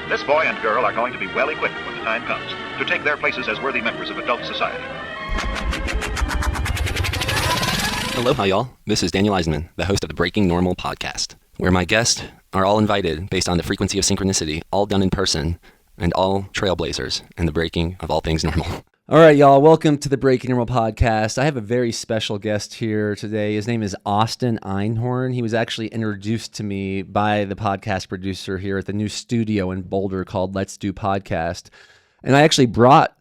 This boy and girl are going to be well equipped when the time comes to take their places as worthy members of adult society. Aloha, y'all. This is Daniel Eisenman, the host of the Breaking Normal podcast, where my guests are all invited based on the frequency of synchronicity, all done in person, and all trailblazers in the breaking of all things normal. All right, y'all. Welcome to the Breaking Normal podcast. I have a very special guest here today. His name is Austin Einhorn. He was actually introduced to me by the podcast producer here at the new studio in Boulder called Let's Do Podcast. And I actually brought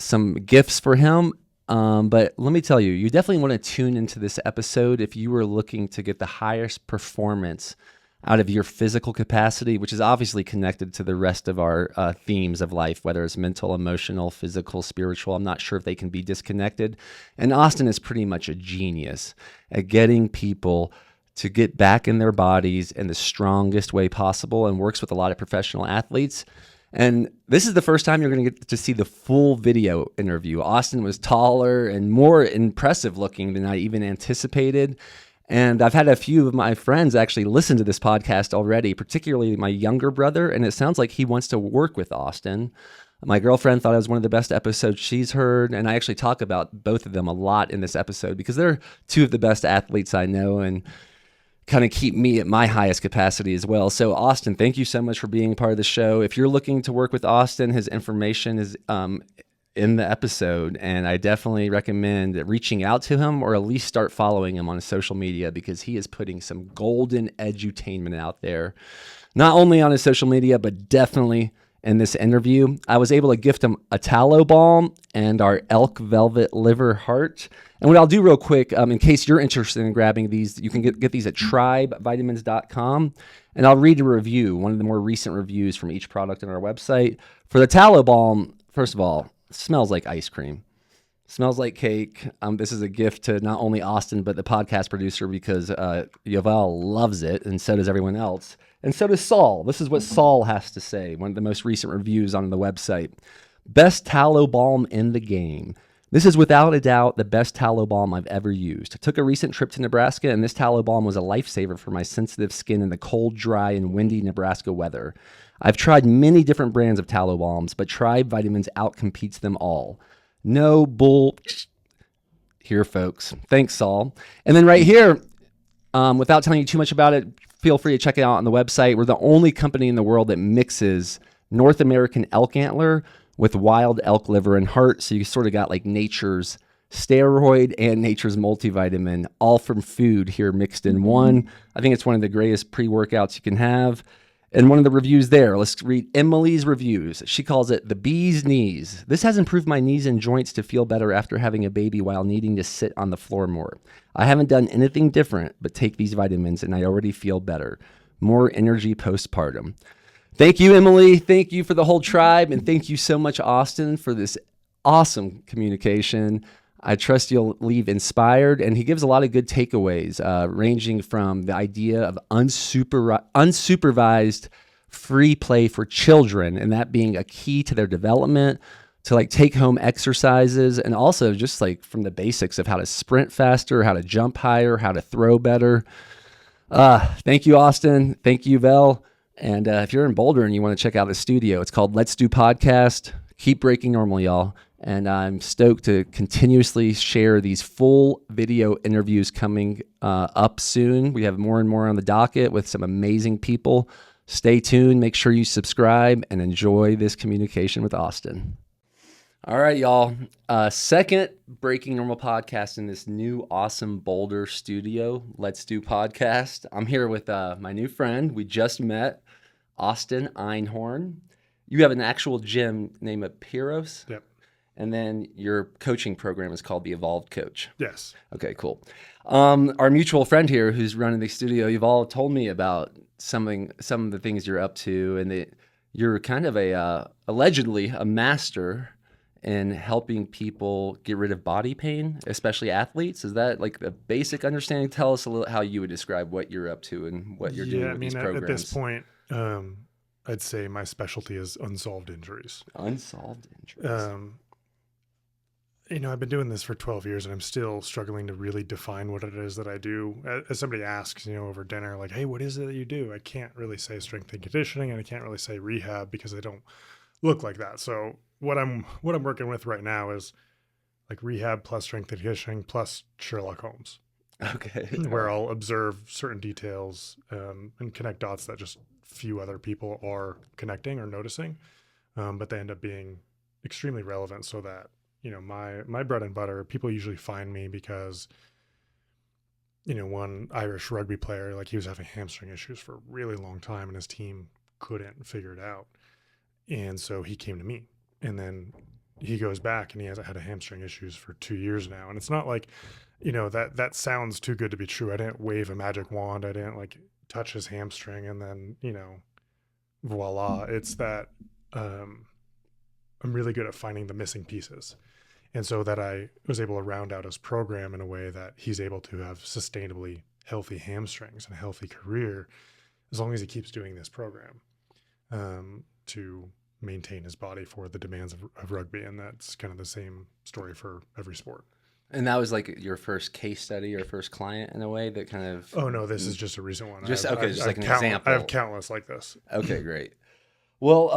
some gifts for him. But let me tell you, you definitely want to tune into this episode if you are looking to get the highest performance out of your physical capacity, which is obviously connected to the rest of our themes of life, whether it's mental, emotional, physical, spiritual. I'm not sure if they can be disconnected. And Austin is pretty much a genius at getting people to get back in their bodies in the strongest way possible and works with a lot of professional athletes. And this is the first time you're going to get to see the full video interview. Austin was taller and more impressive looking than I even anticipated. And I've had a few of my friends actually listen to this podcast already, particularly my younger brother, and it sounds like he wants to work with Austin. My girlfriend thought it was one of the best episodes she's heard, and I actually talk about both of them a lot in this episode because they're two of the best athletes I know and kind of keep me at my highest capacity as well. So Austin, thank you so much for being part of the show. If you're looking to work with Austin, his information is in the episode, and I definitely recommend reaching out to him or at least start following him on social media because he is putting some golden edutainment out there, not only on his social media, but definitely in this interview. I was able to gift him a tallow balm and our elk velvet liver heart. And what I'll do real quick, in case you're interested in grabbing these, you can get these at tribevitamins.com. And I'll read a review, one of the more recent reviews from each product on our website. For the tallow balm, first of all, it smells like ice cream. Smells like cake. This is a gift to not only Austin, but the podcast producer because Yovel loves it, and so does everyone else. And so does Saul. This is what Saul has to say, one of the most recent reviews on the website. Best tallow balm in the game. This is without a doubt the best tallow balm I've ever used. I took a recent trip to Nebraska, and this tallow balm was a lifesaver for my sensitive skin in the cold, dry, and windy Nebraska weather. I've tried many different brands of tallow balms, but Tribe Vitamins outcompetes them all. No bull here, folks. Thanks, Saul. And then right here, without telling you too much about it, feel free to check it out on the website. We're the only company in the world that mixes North American elk antler with wild elk liver and heart. So you sort of got like nature's steroid and nature's multivitamin, all from food here mixed in one. I think it's one of the greatest pre-workouts you can have. And one of the reviews there, let's read Emily's reviews. She calls it the bee's knees. This has improved my knees and joints to feel better after having a baby while needing to sit on the floor more. I haven't done anything different but take these vitamins and I already feel better. More energy postpartum. Thank you, Emily. Thank you for the whole tribe. And thank you so much, Austin, for this awesome communication. I trust you'll leave inspired. And he gives a lot of good takeaways, ranging from the idea of unsupervised free play for children, and that being a key to their development, to like take home exercises, and also just like from the basics of how to sprint faster, how to jump higher, how to throw better. Thank you, Austin. Thank you, Vel. And if you're in Boulder and you want to check out the studio, it's called Let's Do Podcast. Keep breaking normal, y'all. And I'm stoked to continuously share these full video interviews coming up soon. We have more and more on the docket with some amazing people. Stay tuned. Make sure you subscribe and enjoy this communication with Austin. All right, y'all. Second Breaking Normal podcast in this new awesome Boulder studio. Let's Do Podcast. I'm here with my new friend. We just met, Austin Einhorn. You have an actual gym named Piros? Yep. And then your coaching program is called the Evolved Coach. Yes. Okay, cool. Our mutual friend here who's running the studio, you've all told me about some of the things you're up to, and you're kind of allegedly a master in helping people get rid of body pain, especially athletes. Is that like the basic understanding? Tell us a little how you would describe what you're up to and what you're doing with these programs. At this point, I'd say my specialty is unsolved injuries. Unsolved injuries. I've been doing this for 12 years and I'm still struggling to really define what it is that I do. As somebody asks, over dinner, like, hey, what is it that you do? I can't really say strength and conditioning and I can't really say rehab because they don't look like that. So what I'm working with right now is like rehab plus strength and conditioning plus Sherlock Holmes. Okay. Where I'll observe certain details and connect dots that just few other people are connecting or noticing, but they end up being extremely relevant so that, my bread and butter, people usually find me because, one Irish rugby player, like he was having hamstring issues for a really long time and his team couldn't figure it out. And so he came to me and then he goes back and he hasn't had a hamstring issues for 2 years now. And it's not like, that sounds too good to be true. I didn't wave a magic wand. I didn't like touch his hamstring and then, voila. It's that I'm really good at finding the missing pieces. And so that I was able to round out his program in a way that he's able to have sustainably healthy hamstrings and a healthy career as long as he keeps doing this program to maintain his body for the demands of rugby. And that's kind of the same story for every sport. And that was like your first case study or first client in a way that kind of... Oh, no, this is just a recent one. Just like an example. I have countless like this. Okay, great. Well,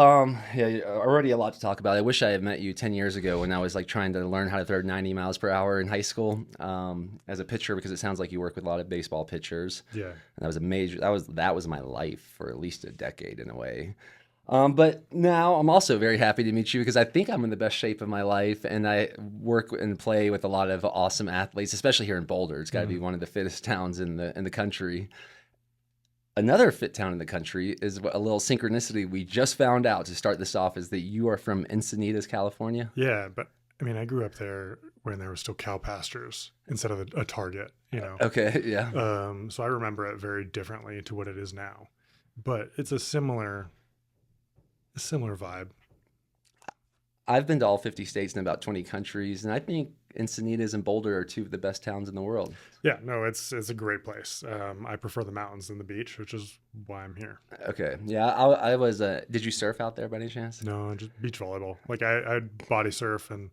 yeah, already a lot to talk about. I wish I had met you 10 years ago when I was like trying to learn how to throw 90 miles per hour in high school as a pitcher, because it sounds like you work with a lot of baseball pitchers. Yeah. And that was my life for at least a decade in a way. But now I'm also very happy to meet you because I think I'm in the best shape of my life, and I work and play with a lot of awesome athletes, especially here in Boulder. It's got to be one of the fittest towns in the country. Another fit town in the country is a little synchronicity we just found out to start this off is that you are from Encinitas, California. Yeah, but I mean, I grew up there when there were still cow pastures instead of a Target, Okay, yeah. So I remember it very differently to what it is now, but it's a similar vibe. I've been to all 50 states and about 20 countries, and I think Encinitas and Boulder are two of the best towns in the world. Yeah, no, it's a great place. I prefer the mountains than the beach, which is why I'm here. Okay, yeah, I was. Did you surf out there by any chance? No, just beach volleyball. Like I'd body surf and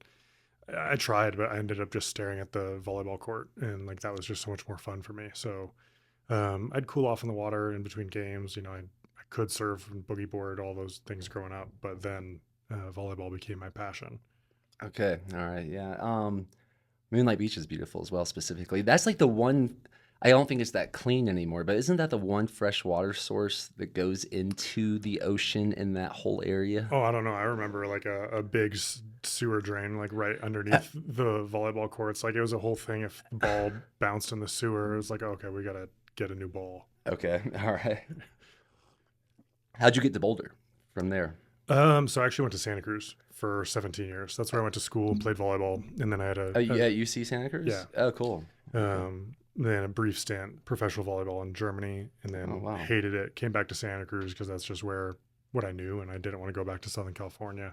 I tried, but I ended up just staring at the volleyball court, and like that was just so much more fun for me. So I'd cool off in the water in between games. I could surf and boogie board, all those things growing up, but then volleyball became my passion. Okay, all right, yeah. Moonlight Beach is beautiful as well. Specifically, that's like the one. I don't think it's that clean anymore, but isn't that the one fresh water source that goes into the ocean in that whole area? Oh, I don't know. I remember like a big sewer drain like right underneath the volleyball courts. Like it was a whole thing. If the ball bounced in the sewer, it was like, okay, we gotta get a new ball. Okay, all right. How'd you get to Boulder from there? So I actually went to Santa Cruz for 17 years. That's where I went to school and played volleyball. And then I had at UC Santa Cruz? Yeah. Oh, cool. Then a brief stint, professional volleyball in Germany, and then hated it. Came back to Santa Cruz because that's just what I knew, and I didn't want to go back to Southern California.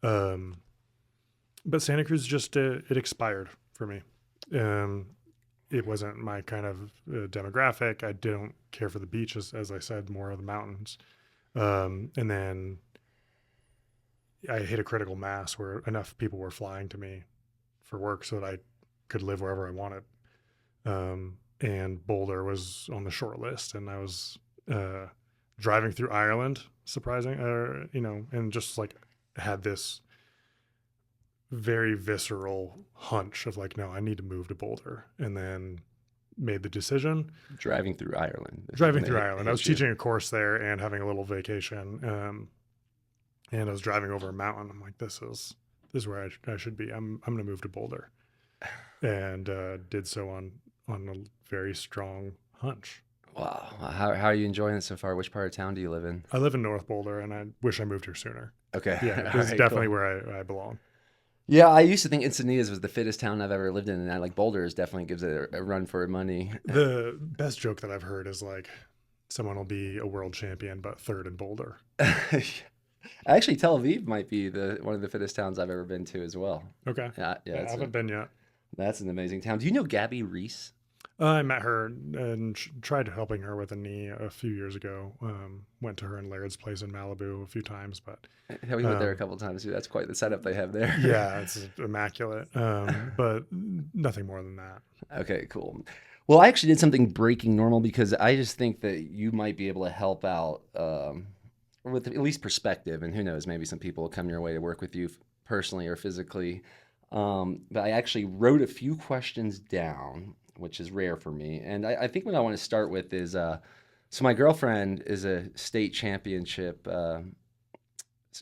But Santa Cruz just, it expired for me. It wasn't my kind of demographic. I didn't care for the beach, as I said, more of the mountains. And then I hit a critical mass where enough people were flying to me for work so that I could live wherever I wanted. And Boulder was on the short list, and I was driving through Ireland, and just like had this very visceral hunch of like, no, I need to move to Boulder, and then made the decision. Driving through Ireland. I was teaching a course there and having a little vacation. And I was driving over a mountain. I'm like, this is where I should be. I'm going to move to Boulder, and did so on a very strong hunch. Wow. How are you enjoying it so far? Which part of town do you live in? I live in North Boulder, and I wish I moved here sooner. Okay. Yeah, this is definitely where I belong. Yeah, I used to think Encinitas was the fittest town I've ever lived in, and I like Boulder definitely gives it a run for money. The best joke that I've heard is like, someone will be a world champion, but third in Boulder. Actually, Tel Aviv might be one of the fittest towns I've ever been to as well. Okay. Yeah, I haven't been yet. That's an amazing town. Do you know Gabby Reese? I met her and tried helping her with a knee a few years ago. Went to her and Laird's place in Malibu a few times, but Yeah, we went there a couple times too. That's quite the setup they have there. yeah, it's immaculate. But nothing more than that. Okay, cool. Well, I actually did something breaking normal because I just think that you might be able to help out with at least perspective, and who knows, maybe some people will come your way to work with you personally or physically. But I actually wrote a few questions down, which is rare for me. And I think what I want to start with is so my girlfriend is a state championship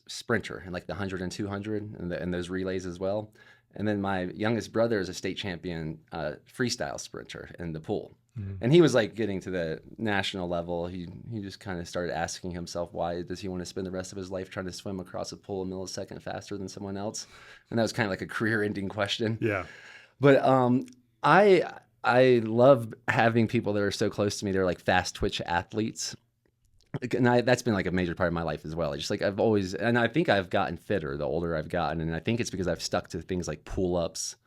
sprinter in like the 100 and 200 and those relays as well. And then my youngest brother is a state champion freestyle sprinter in the pool. And he was like getting to the national level. He just kind of started asking himself, why does he want to spend the rest of his life trying to swim across a pool a millisecond faster than someone else? And that was kind of like a career-ending question. Yeah. But I love having people that are so close to me. They're like fast twitch athletes. And that's been like a major part of my life as well. Just like I've always, and I think I've gotten fitter the older I've gotten. And I think it's because I've stuck to things like pull-ups,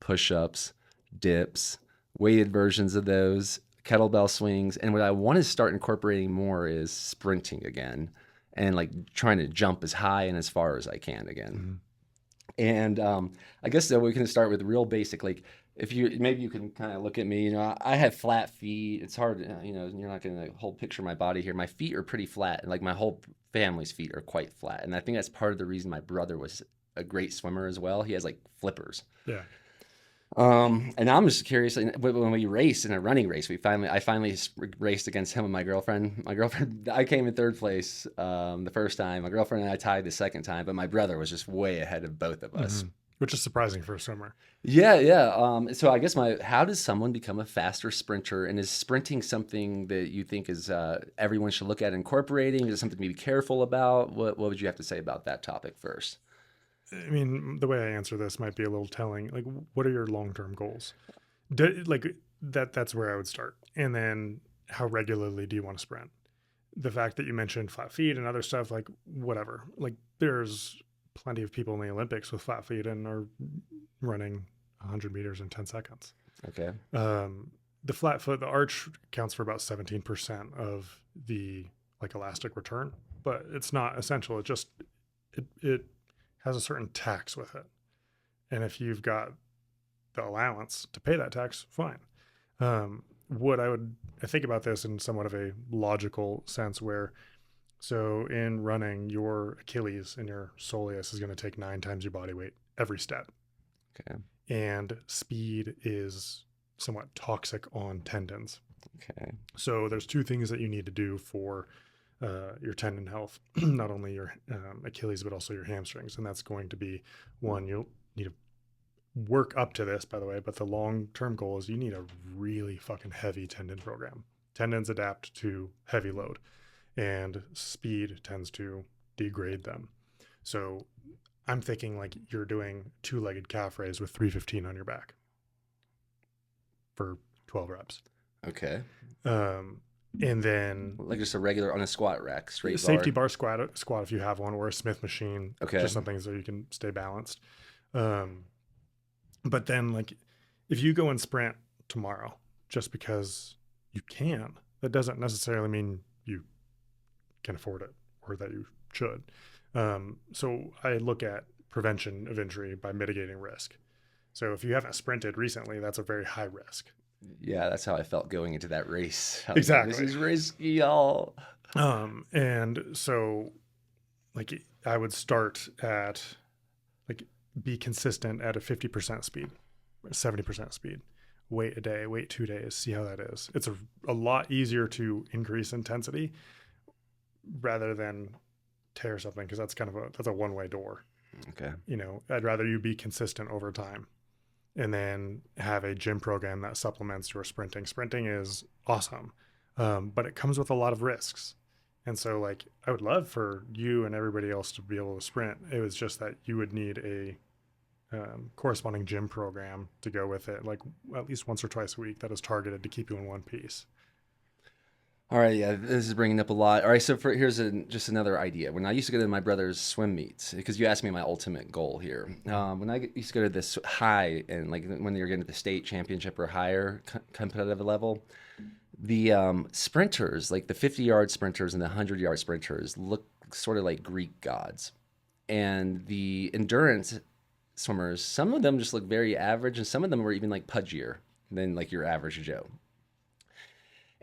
push-ups, dips, weighted versions of those, kettlebell swings. And what I want to start incorporating more is sprinting again and like trying to jump as high and as far as I can again. And I guess that we can start with real basic, like if you, maybe you can kind of look at me, I have flat feet. It's hard, you're not going to whole picture my body here. My feet are pretty flat, and like my whole family's feet are quite flat. And I think that's part of the reason my brother was a great swimmer as well. He has like flippers. Yeah. And I'm just curious, when we raced in a running race, I finally raced against him and my girlfriend. I came in third place the first time. My girlfriend and I tied the second time, but my brother was just way ahead of both of us. Which is surprising for a swimmer. Yeah. So I guess how does someone become a faster sprinter? And is sprinting something that you think is everyone should look at incorporating? Is it something to be careful about? What would you have to say about that topic first? I mean, the way I answer this might be a little telling. Like, what are your long-term goals? That's where I would start. And then how regularly do you want to sprint? The fact that you mentioned flat feet and other stuff, like whatever. Like there's plenty of people in the Olympics with flat feet and are running 100 meters in 10 seconds. Okay. The flat foot, the arch counts for about 17% of the like elastic return, but it's not essential. It has a certain tax with it. And if you've got the allowance to pay that tax, fine. I think about this in somewhat of a logical sense where, so in running, your Achilles and your soleus is going to take 9 times your body weight every step. Okay. And speed is somewhat toxic on tendons. Okay. So there's 2 things that you need to do for your tendon health, not only your Achilles, but also your hamstrings. And that's going to be one, you'll need to work up to this, by the way, but the long-term goal is you need a really fucking heavy tendon program. Tendons adapt to heavy load, and speed tends to degrade them. So I'm thinking like you're doing 2-legged calf raise with 315 on your back for 12 reps. Okay. And then like just a regular on a squat rack, straight safety bar squat if you have one, or a Smith machine. Okay. Just something so you can stay balanced. But then like if you go and sprint tomorrow just because you can, that doesn't necessarily mean you can afford it or that you should. So I look at prevention of injury by mitigating risk. So if you haven't sprinted recently, that's a very high risk. Yeah, that's how I felt going into that race. Exactly. This is risky, y'all. And so like I would start at like be consistent at a 50% speed, 70% speed, wait a day, wait 2 days, see how that is. It's a lot easier to increase intensity rather than tear something, because that's that's a one-way door. Okay. I'd rather you be consistent over time and then have a gym program that supplements your sprinting. Sprinting is awesome, but it comes with a lot of risks. And so like, I would love for you and everybody else to be able to sprint. It was just that you would need a corresponding gym program to go with it, like at least once or twice a week that is targeted to keep you in one piece. All right, yeah, this is bringing up a lot. All right, so here's just another idea. When I used to go to my brother's swim meets, because you asked me my ultimate goal here. When I used to go to this high, and like when you're getting to the state championship or higher competitive level, the sprinters, like the 50-yard sprinters and the 100-yard sprinters, look sort of like Greek gods. And the endurance swimmers, some of them just look very average, and some of them were even like pudgier than like your average Joe.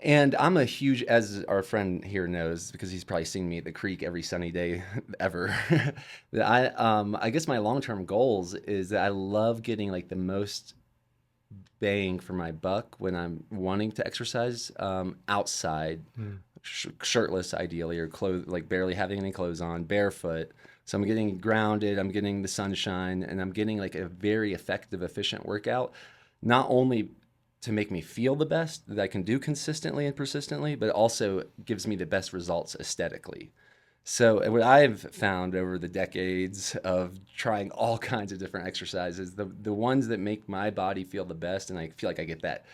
And I'm a huge, as our friend here knows, because he's probably seen me at the creek every sunny day ever. that I guess my long-term goals is that I love getting like the most bang for my buck when I'm wanting to exercise outside, shirtless ideally, or clothes, like barely having any clothes on, barefoot. So I'm getting grounded, I'm getting the sunshine, and I'm getting like a very effective, efficient workout, not only to make me feel the best that I can do consistently and persistently, but also gives me the best results aesthetically. So what I've found over the decades of trying all kinds of different exercises, the ones that make my body feel the best, and I feel like I get that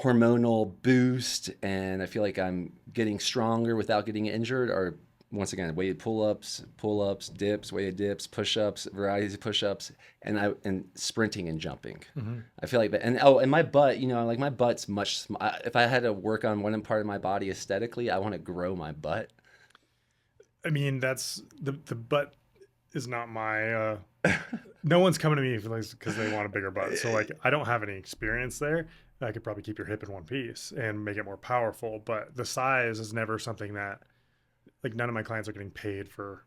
hormonal boost, and I feel like I'm getting stronger without getting injured, are once again weighted pull-ups, dips, weighted dips, push-ups, varieties of push-ups, and sprinting and jumping. I feel like that, and my butt, like my butt's much. If I had to work on one part of my body aesthetically, I want to grow my butt. I mean, that's the butt is not my. No one's coming to me because they want a bigger butt. So like, I don't have any experience there. I could probably keep your hip in one piece and make it more powerful, but the size is never something that, like, none of my clients are getting paid for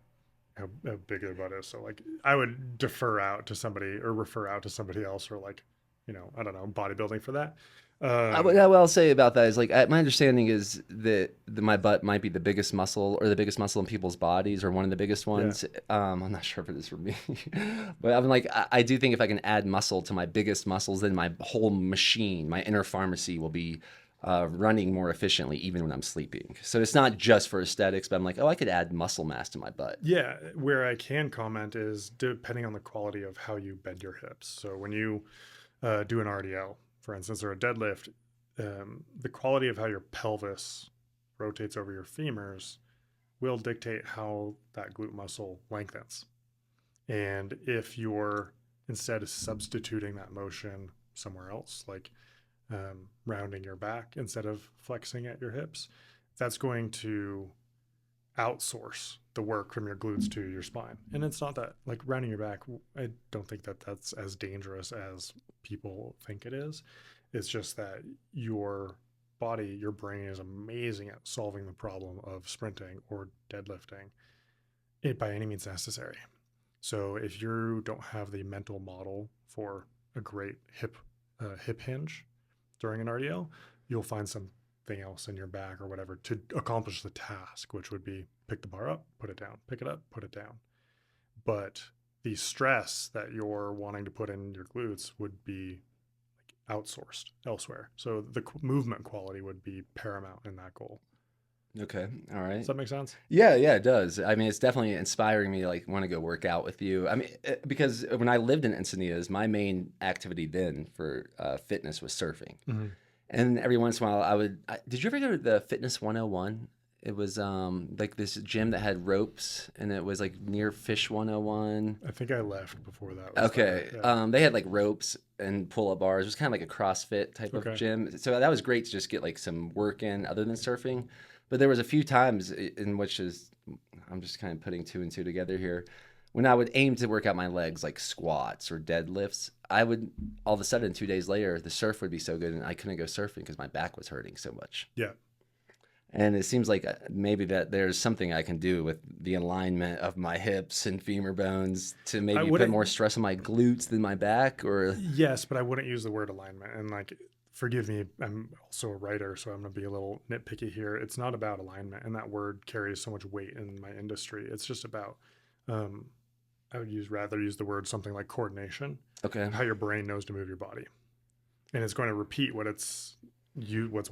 how big their butt is. So like, I would defer out to somebody or refer out to somebody else, or like, I don't know, bodybuilding for that. What I'll say about that is like my understanding is that my butt might be the biggest muscle or the biggest muscle in people's bodies, or one of the biggest ones. Yeah. I'm not sure if it is for me, but I'm like, I do think if I can add muscle to my biggest muscles, then my whole machine, my inner pharmacy, will be running more efficiently even when I'm sleeping. So it's not just for aesthetics, but I'm like, oh, I could add muscle mass to my butt. Yeah, where I can comment is depending on the quality of how you bend your hips. So when you do an RDL, for instance, or a deadlift, the quality of how your pelvis rotates over your femurs will dictate how that glute muscle lengthens. And if you're instead of substituting that motion somewhere else, like rounding your back instead of flexing at your hips, that's going to outsource the work from your glutes to your spine. And it's not that, like, rounding your back, I don't think that that's as dangerous as people think it is. It's just that your body, your brain is amazing at solving the problem of sprinting or deadlifting it by any means necessary. So if you don't have the mental model for a great hip hinge during an RDL, you'll find something else in your back or whatever to accomplish the task, which would be pick the bar up, put it down, pick it up, put it down. But the stress that you're wanting to put in your glutes would be outsourced elsewhere. So the movement quality would be paramount in that goal. Okay. All right. Does that make sense? Yeah, it does. I mean, it's definitely inspiring me to like want to go work out with you. I mean, because when I lived in Encinitas, my main activity then for fitness was surfing. Mm-hmm. And every once in a while did you ever go to the Fitness 101? It was like this gym that had ropes, and it was like near Fish 101. I think I left before that. Okay. Yeah. They had like ropes and pull-up bars. It was kind of like a CrossFit type of gym. So that was great to just get like some work in other than surfing. But there was a few times in which I'm just kind of putting two and two together here, when I would aim to work out my legs, like squats or deadlifts, I would all of a sudden 2 days later, the surf would be so good and I couldn't go surfing because my back was hurting so much. Yeah. And it seems like maybe that there's something I can do with the alignment of my hips and femur bones to maybe put more stress on my glutes than my back, or... Yes, but I wouldn't use the word alignment. And like, forgive me, I'm also a writer, so I'm going to be a little nitpicky here. It's not about alignment, and that word carries so much weight in my industry. It's just about, I would rather use the word something like coordination. Okay. How your brain knows to move your body. And it's going to repeat what's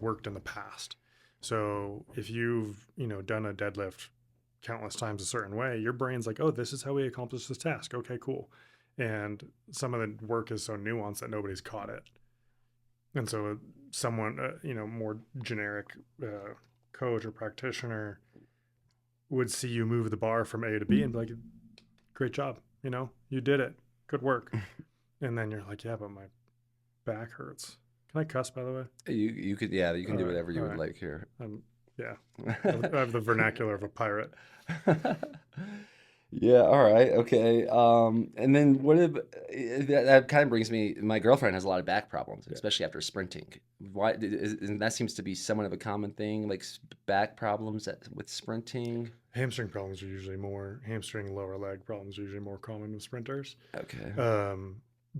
worked in the past. So if you've, done a deadlift countless times a certain way, your brain's like, oh, this is how we accomplish this task. Okay, cool. And some of the work is so nuanced that nobody's caught it. And so someone, more generic coach or practitioner would see you move the bar from A to B and be like, great job, you did it, good work. And then you're like, yeah, but my back hurts. Can I cuss, by the way? You could, yeah, you can do whatever you would like here. Yeah, I have the vernacular of a pirate. Yeah, all right, okay. And then that kind of brings me, my girlfriend has a lot of back problems, especially after sprinting. And that seems to be somewhat of a common thing, like back problems with sprinting. Hamstring problems are usually more, hamstring lower leg problems are usually more common with sprinters. Okay.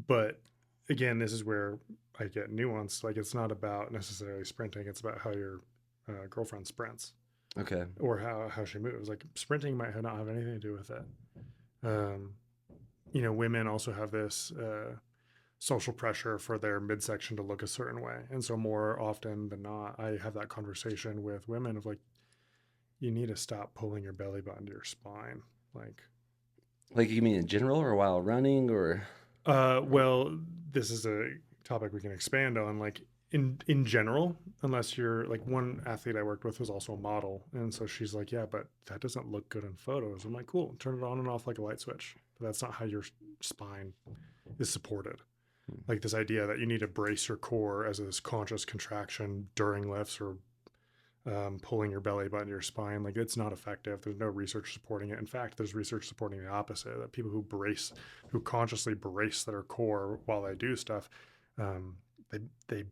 But again, this is where I get nuanced. Like, it's not about necessarily sprinting, it's about how your girlfriend sprints. Okay. Or how she moves. Like, sprinting might not have anything to do with it. Women also have this social pressure for their midsection to look a certain way. And so more often than not, I have that conversation with women of like, you need to stop pulling your belly button to your spine. Like you mean in general or while running or? Well, this is a topic we can expand on. Like, in general, unless you're like, one athlete I worked with was also a model, and so she's like, yeah, but that doesn't look good in photos. I'm like, cool, turn it on and off like a light switch. But that's not how your spine is supported. Like, this idea that you need to brace your core as this conscious contraction during lifts or pulling your belly button to your spine, like, it's not effective. There's no research supporting it. In fact, there's research supporting the opposite, that people who consciously brace their core while they do stuff, they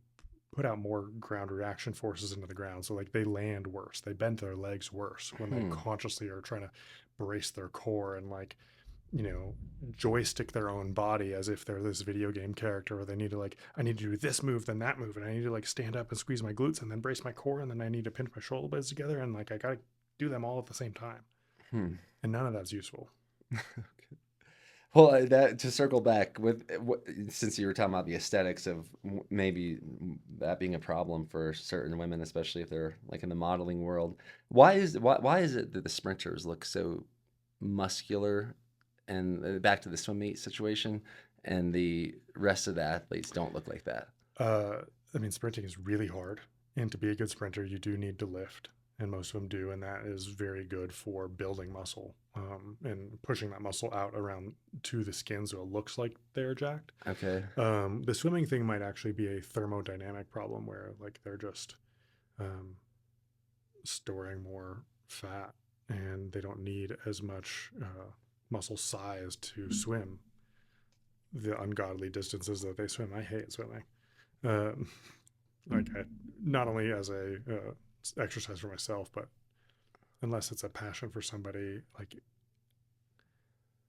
put out more ground reaction forces into the ground. So like, they land worse, they bend their legs worse when they consciously are trying to brace their core and like, joystick their own body as if they're this video game character where they need to like, I need to do this move, then that move, and I need to like stand up and squeeze my glutes and then brace my core, and then I need to pinch my shoulder blades together, and like, I got to do them all at the same time. And none of that's useful. Well, that to circle back with, since you were talking about the aesthetics of maybe that being a problem for certain women, especially if they're like in the modeling world, why is it that the sprinters look so muscular, and back to the swim meet situation, and the rest of the athletes don't look like that? I mean, sprinting is really hard, and to be a good sprinter, you do need to lift. And most of them do, and that is very good for building muscle and pushing that muscle out around to the skin so it looks like they're jacked. Okay. The swimming thing might actually be a thermodynamic problem where like they're just storing more fat and they don't need as much muscle size to swim the ungodly distances that they swim. I hate swimming. Not only as a exercise for myself, but unless it's a passion for somebody, like,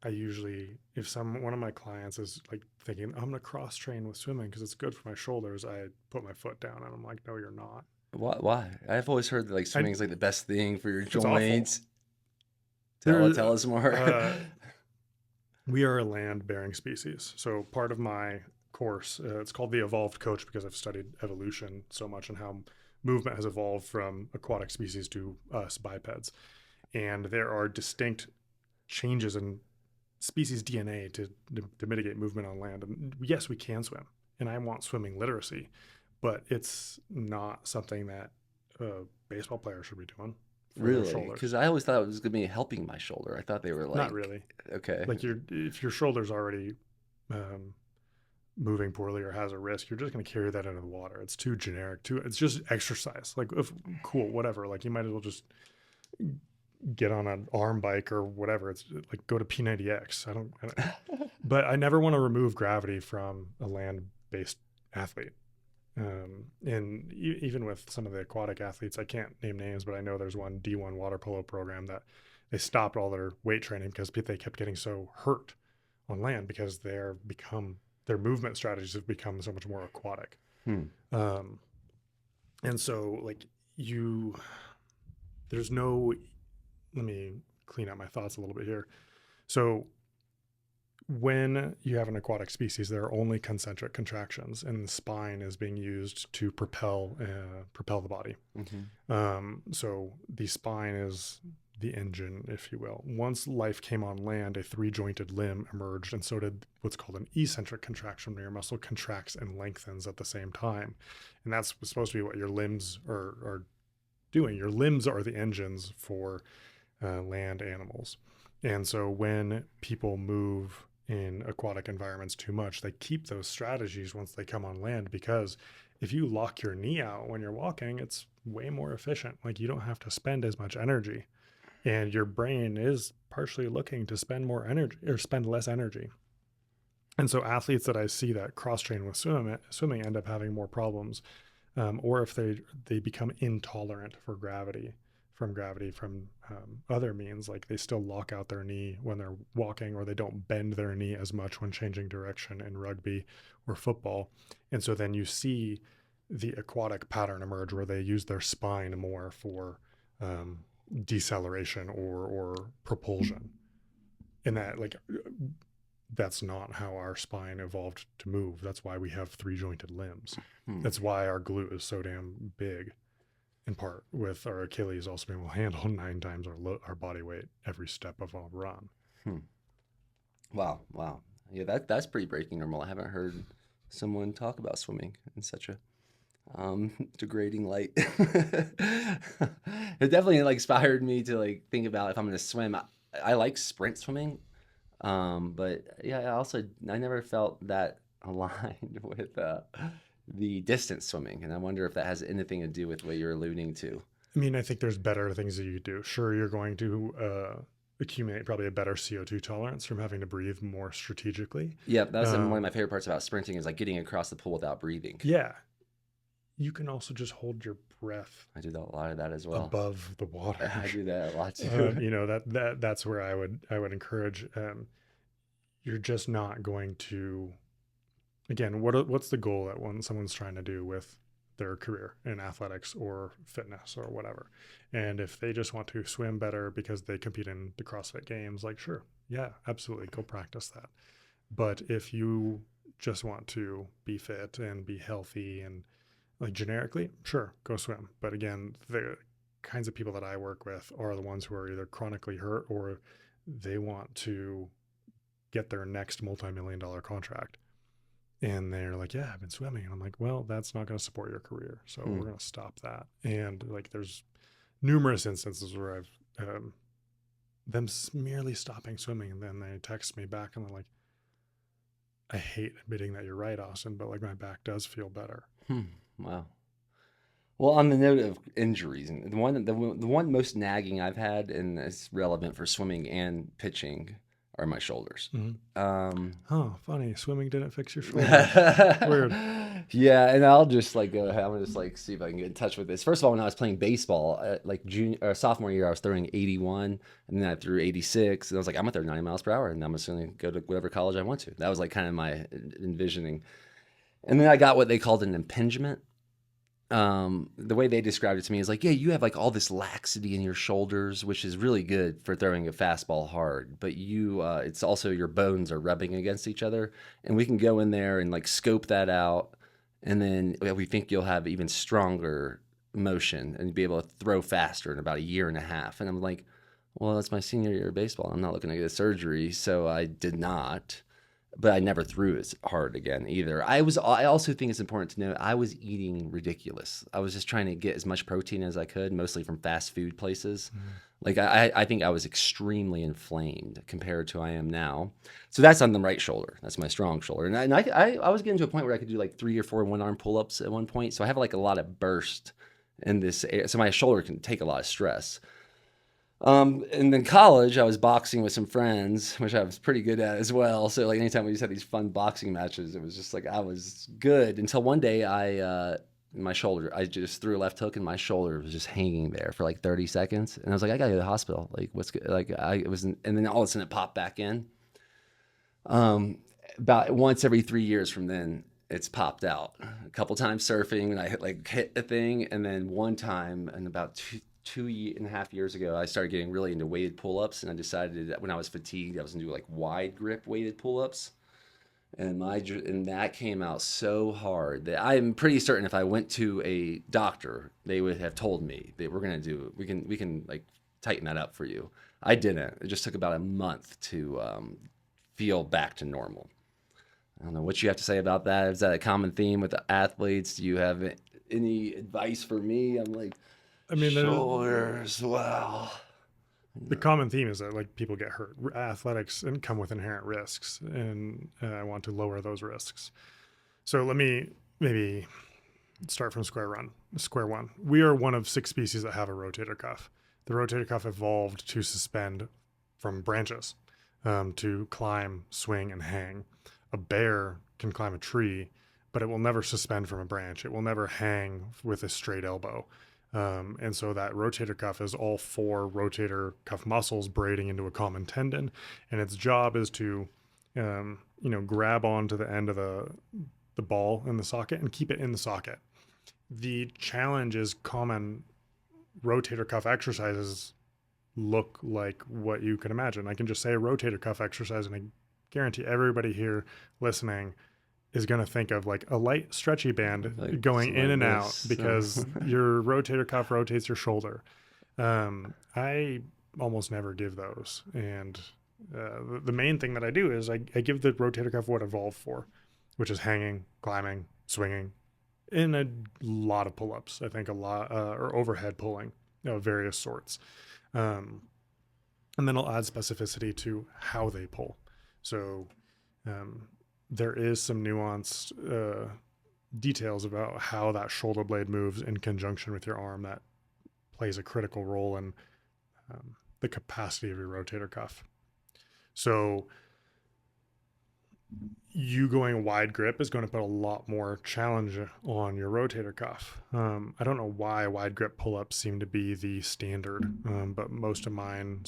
I usually, if one of my clients is like thinking, I'm gonna cross train with swimming because it's good for my shoulders, I put my foot down and I'm like, no, you're not. Why? I've always heard that like swimming is like the best thing for your joints. Tell us more. We are a land-bearing species, so part of my course, it's called the Evolved Coach, because I've studied evolution so much and how movement has evolved from aquatic species to us bipeds. And there are distinct changes in species DNA to mitigate movement on land. And yes, we can swim, and I want swimming literacy, but it's not something that a baseball player should be doing. Really? Because I always thought it was going to be helping my shoulder. I thought they were like... Not really. Okay. Like, if your shoulder's already moving poorly or has a risk, you're just going to carry that into the water. It's too generic. It's just exercise. Like, cool, whatever. Like, you might as well just get on an arm bike or whatever. It's like, go to P90X. I don't but I never want to remove gravity from a land-based athlete. And even with some of the aquatic athletes, I can't name names, but I know there's one D1 water polo program that they stopped all their weight training because they kept getting so hurt on land because their movement strategies have become so much more aquatic. And so like there's no, let me clean up my thoughts a little bit here. So when you have an aquatic species, there are only concentric contractions, and the spine is being used to propel the body. So the spine is the engine, if you will. Once life came on land, a three-jointed limb emerged, and so did what's called an eccentric contraction, where your muscle contracts and lengthens at the same time. And that's supposed to be what your limbs are doing. Your limbs are the engines for land animals. And so when people move in aquatic environments too much, they keep those strategies once they come on land, because if you lock your knee out when you're walking, it's way more efficient. Like, you don't have to spend as much energy, and your brain is partially looking to spend more energy or spend less energy. And so athletes that I see that cross train with swimming end up having more problems, or if they become intolerant for gravity from other means, like they still lock out their knee when they're walking, or they don't bend their knee as much when changing direction in rugby or football. And so then you see the aquatic pattern emerge where they use their spine more for deceleration or propulsion. And that's not how our spine evolved to move. That's why we have 3 jointed limbs. That's why our glute is so damn big, in part, with our Achilles also being able to handle 9 times our body weight every step of a run. Wow. Yeah, that's pretty breaking normal. I haven't heard someone talk about swimming in such a degrading light. It definitely inspired me to think about if I'm going to swim. I like sprint swimming. But yeah, I never felt that aligned with the distance swimming, and I wonder if that has anything to do with what you're alluding to. I mean, I think there's better things that you do. Sure, you're going to accumulate probably a better CO2 tolerance from having to breathe more strategically. Yeah, that's one of my favorite parts about sprinting is getting across the pool without breathing. Yeah. You can also just hold your breath. I do a lot of that as well. Above the water. I do that a lot too. That's where I would encourage. You're just not going to. Again, what's the goal that someone's trying to do with their career in athletics or fitness or whatever? And if they just want to swim better because they compete in the CrossFit Games, sure, yeah, absolutely, go practice that. But if you just want to be fit and be healthy and generically, sure, go swim. But again, the kinds of people that I work with are the ones who are either chronically hurt or they want to get their next multi-million-dollar contract. And they're like, yeah, I've been swimming. And I'm like, well, that's not going to support your career. So we're going to stop that. And there's numerous instances where I've them merely stopping swimming. And then they text me back and they're like, I hate admitting that you're right, Austin, but my back does feel better. Wow. Well, on the note of injuries, and the one most nagging I've had, and it's relevant for swimming and pitching, are my shoulders. Funny. Swimming didn't fix your shoulders. Weird. Yeah, and I'll just go ahead. I'm gonna just see if I can get in touch with this. First of all, when I was playing baseball, junior or sophomore year, I was throwing 81, and then I threw 86, and I was like, I'm gonna throw 90 miles per hour, and I'm just gonna go to whatever college I want to. That was kind of my envisioning. And then I got what they called an impingement. The way they described it to me is yeah, you have all this laxity in your shoulders, which is really good for throwing a fastball hard, but it's also your bones are rubbing against each other, and we can go in there and scope that out, and then we think you'll have even stronger motion and be able to throw faster in about a year and a half. And I'm like, well, that's my senior year of baseball. I'm not looking to get a surgery, so I did not. But I never threw as hard again either. I also think it's important to note I was eating ridiculous. I was just trying to get as much protein as I could, mostly from fast food places. I think I was extremely inflamed compared to I am now. So that's on the right shoulder. That's my strong shoulder. And I was getting to a point where I could do 3 or 4 one-arm pull-ups at one point. So I have a lot of burst in this area. So my shoulder can take a lot of stress. And in college, I was boxing with some friends, which I was pretty good at as well. So anytime we just had these fun boxing matches, it was just I was good until one day my shoulder, I just threw a left hook and my shoulder was just hanging there for 30 seconds. And I was like, I gotta go to the hospital. What's good? And then all of a sudden it popped back in. About once every 3 years from then, it's popped out. A couple times surfing and I hit the thing. And then one time in about 2.5 years ago, I started getting really into weighted pull-ups, and I decided that when I was fatigued, I was going to do wide grip weighted pull-ups, and that came out so hard that I'm pretty certain if I went to a doctor, they would have told me that we can tighten that up for you. I didn't. It just took about a month to feel back to normal. I don't know what you have to say about that. Is that a common theme with the athletes? Do you have any advice for me? I'm I mean, Shoulders. Wow. the common theme is that like people get hurt. Athletics and come with inherent risks, and I want to lower those risks. So let me maybe start from square one. We are one of 6 species that have a rotator cuff. The rotator cuff evolved to suspend from branches, to climb, swing, and hang. A bear can climb a tree, but it will never suspend from a branch. It will never hang with a straight elbow. And so that rotator cuff is all 4 rotator cuff muscles braiding into a common tendon. And its job is to, grab onto the end of the ball in the socket and keep it in the socket. The challenge is common rotator cuff exercises look like what you can imagine. I can just say a rotator cuff exercise, and I guarantee everybody here listening is going to think of like a light stretchy band Like going in like and out this. because your rotator cuff rotates your shoulder. I almost never give those. And the main thing that I do is I give the rotator cuff what it evolved for, which is hanging, climbing, swinging, in a lot of pull-ups. I think a lot, or overhead pulling of various sorts. And then I'll add specificity to how they pull. So there is some nuanced details about how that shoulder blade moves in conjunction with your arm that plays a critical role in the capacity of your rotator cuff. So you going wide grip is going to put a lot more challenge on your rotator cuff. I don't know why wide grip pull-ups seem to be the standard, but most of mine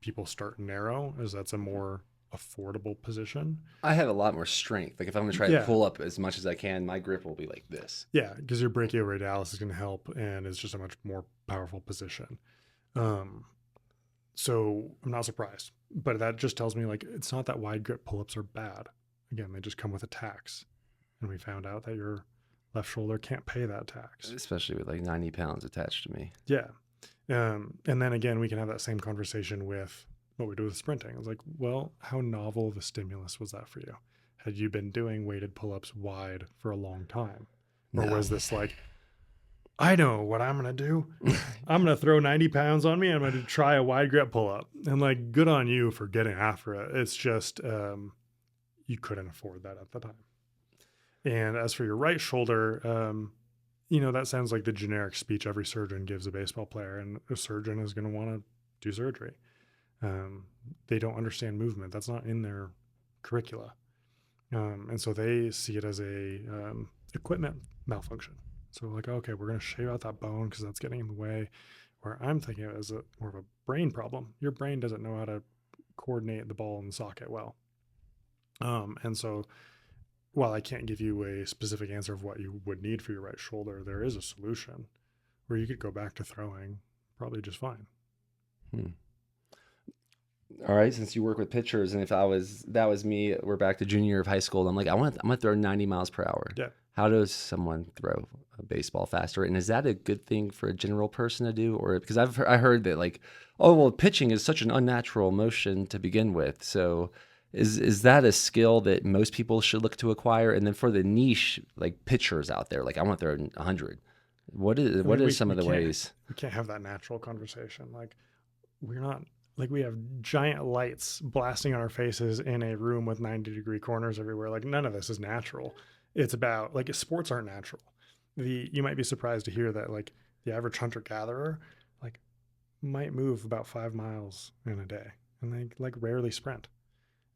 people start narrow, as that's a more affordable position. I have a lot more strength. Like if I'm gonna try to pull up as much as I can, my grip will be like this. Yeah, because your brachioradialis is going to help, and it's just a much more powerful position. So I'm not surprised, but that just tells me like it's not that wide grip pull-ups are bad. Again, they just come with a tax, and we found out that your left shoulder can't pay that tax, Especially with like 90 pounds attached to me. Yeah. And then again, we can have that same conversation with what we do with sprinting. It's like, well, how novel of a stimulus was that for you? Had you been doing weighted pull-ups wide for a long time? Or No. was this like, I know what I'm going to do. I'm going to throw 90 pounds on me. I'm going to try a wide grip pull-up. And like, good on you for getting after it. It's just, you couldn't afford that at the time. And as for your right shoulder, that sounds like the generic speech every surgeon gives a baseball player, and a surgeon is going to want to do surgery. They don't understand movement. That's not in their curricula. And so they see it as a equipment malfunction. So like, okay, we're going to shave out that bone because that's getting in the way. Where I'm thinking of it as more of a brain problem. Your brain doesn't know how to coordinate the ball in the socket well. And so while I can't give you a specific answer of what you would need for your right shoulder, there is a solution where you could go back to throwing probably just fine. All right, since you work with pitchers, and if that was me, we're back to junior year of high school. I'm like, I'm gonna throw 90 miles per hour. Yeah. How does someone throw a baseball faster? And is that a good thing for a general person to do? Or because I heard that like, oh well, pitching is such an unnatural motion to begin with. So is that a skill that most people should look to acquire? And then for the niche like pitchers out there, like I want to throw 100. What are some of the ways? We can't have that natural conversation. Like we're not. Like we have giant lights blasting on our faces in a room with 90-degree corners everywhere. Like none of this is natural. It's about like sports aren't natural. You might be surprised to hear that like the average hunter gatherer like might move about 5 miles in a day, and they like rarely sprint.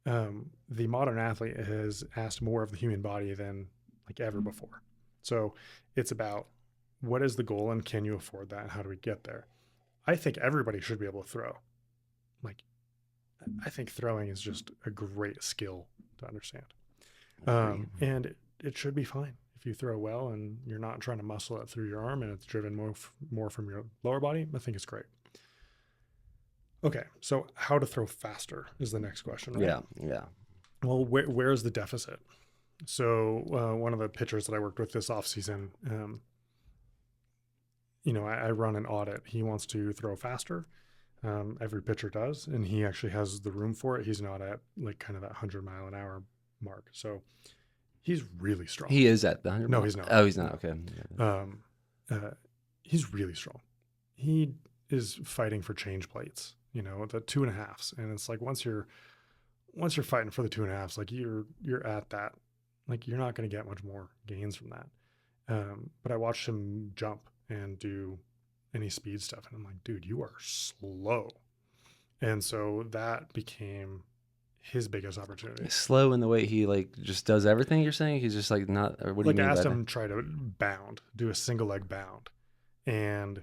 The modern athlete has asked more of the human body than like ever before. So it's about what is the goal and can you afford that and how do we get there? I think everybody should be able to throw. Like, I think throwing is just a great skill to understand. And it should be fine if you throw well and you're not trying to muscle it through your arm and it's driven more from your lower body. I think it's great. Okay, so how to throw faster is the next question, right? Yeah. Well, where's the deficit? So one of the pitchers that I worked with this offseason, I run an audit. He wants to throw faster. Every pitcher does, and he actually has the room for it. He's not at like kind of that 100-mile-an-hour mark. So he's really strong. He is at the 100. No, he's not. Oh, he's not. Okay. He's really strong. he is fighting for change plates, the 2.5s. And it's like, once you're fighting for the 2.5s, like you're at that, like you're not going to get much more gains from that. But I watched him jump and do any speed stuff. And I'm like, dude, you are slow. And so that became his biggest opportunity. Slow in the way he like just does everything, you're saying? He's just like not, or what do you mean? I asked by him that? try to do a single leg bound. And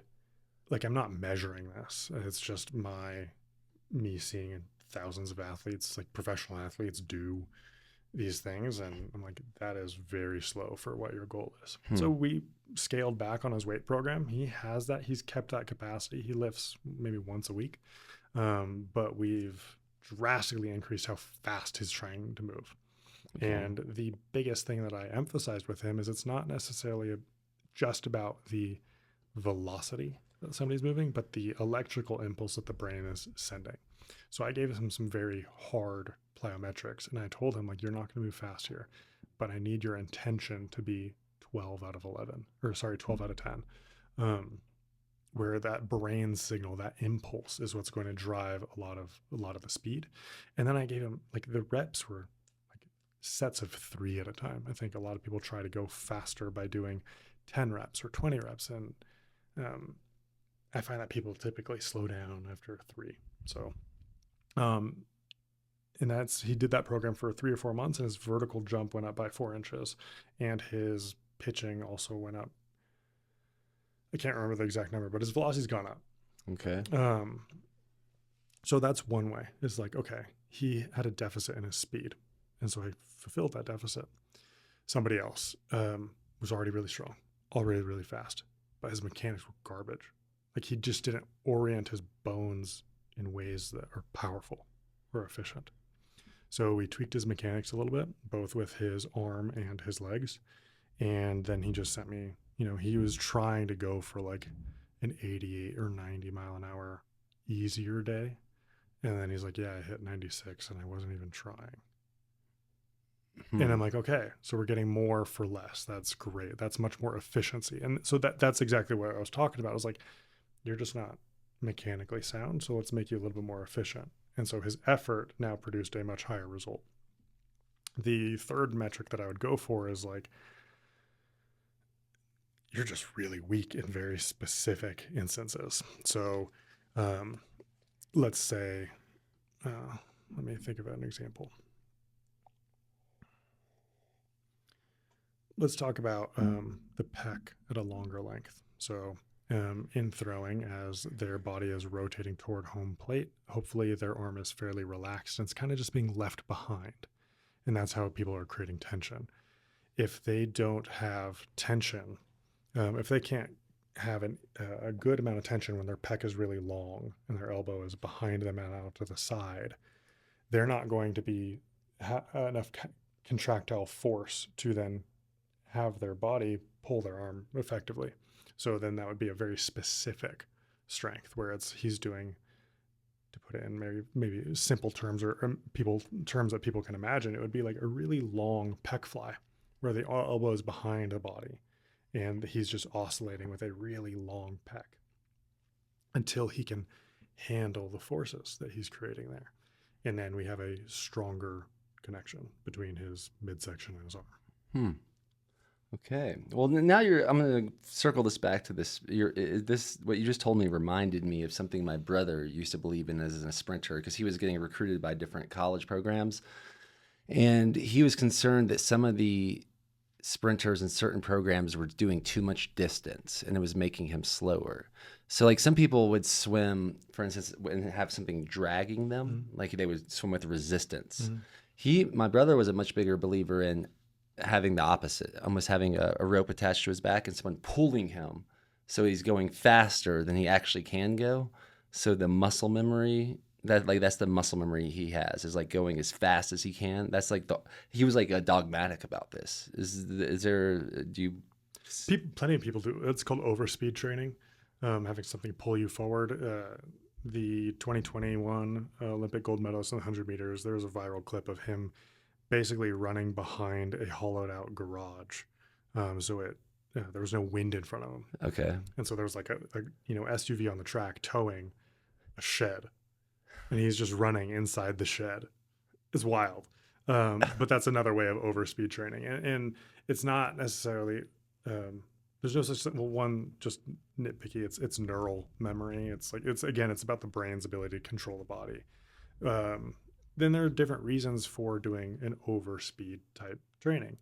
like, I'm not measuring this. It's just me seeing thousands of athletes, like professional athletes, do these things. And I'm like, that is very slow for what your goal is. So we scaled back on his weight program. He has that. He's kept that capacity. He lifts maybe once a week. But we've drastically increased how fast he's trying to move. Okay. And the biggest thing that I emphasized with him is it's not necessarily just about the velocity that somebody's moving, but the electrical impulse that the brain is sending. So I gave him some very hard plyometrics, and I told him, like, you're not going to move fast here, but I need your intention to be 12 out of 10. Where that brain signal, that impulse is what's going to drive a lot of the speed. And then I gave him, like, the reps were like sets of 3 at a time. I think a lot of people try to go faster by doing 10 reps or 20 reps. And I find that people typically slow down after 3. So, and he did that program for 3 or 4 months, and his vertical jump went up by 4 inches, and his pitching also went up. I can't remember the exact number, but his velocity's gone up. Okay. So that's one way. It's like, okay, he had a deficit in his speed, and so I fulfilled that deficit. Somebody else was already really strong, already really fast, but his mechanics were garbage. Like, he just didn't orient his bones in ways that are powerful or efficient. So we tweaked his mechanics a little bit, both with his arm and his legs. And then he just sent me, he was trying to go for like an 88 or 90 mile an hour easier day. And then he's like, yeah, I hit 96 and I wasn't even trying. And I'm like, okay, so we're getting more for less. That's great. That's much more efficiency. And so that's exactly what I was talking about. I was like, you're just not mechanically sound, so let's make you a little bit more efficient. And so his effort now produced a much higher result. The third metric that I would go for is like, you're just really weak in very specific instances. So let's say, let me think about an example. Let's talk about the pec at a longer length. So in throwing, as their body is rotating toward home plate, hopefully their arm is fairly relaxed and it's kind of just being left behind. And that's how people are creating tension. If they don't have tension, if they can't have a good amount of tension when their pec is really long and their elbow is behind them and out to the side, they're not going to be enough contractile force to then have their body pull their arm effectively. So then that would be a very specific strength, where he's doing, to put it in maybe simple terms or terms that people can imagine, it would be like a really long pec fly where the elbow is behind the body and he's just oscillating with a really long pec until he can handle the forces that he's creating there. And then we have a stronger connection between his midsection and his arm. Okay. Well, now I'm going to circle this back to this. What you just told me reminded me of something my brother used to believe in as a sprinter, because he was getting recruited by different college programs. And he was concerned that some of the sprinters in certain programs were doing too much distance and it was making him slower. So like some people would swim, for instance, and have something dragging them, like they would swim with resistance. My brother was a much bigger believer in having the opposite, almost having a rope attached to his back and someone pulling him so he's going faster than he actually can go. So the muscle memory, that's the muscle memory he has, is like going as fast as he can. That's like he was like a dogmatic about this. Plenty of people do. It's called overspeed training, having something pull you forward. The 2021 Olympic gold medalist in the 100 meters, there was a viral clip of him basically running behind a hollowed out garage. So there was no wind in front of him. Okay. And so there was like a SUV on the track towing a shed, and he's just running inside the shed. It's wild. But that's another way of overspeed training. And it's not necessarily, there's no such thing. Well, one, just nitpicky, it's neural memory. It's about the brain's ability to control the body. Then there are different reasons for doing an overspeed type training.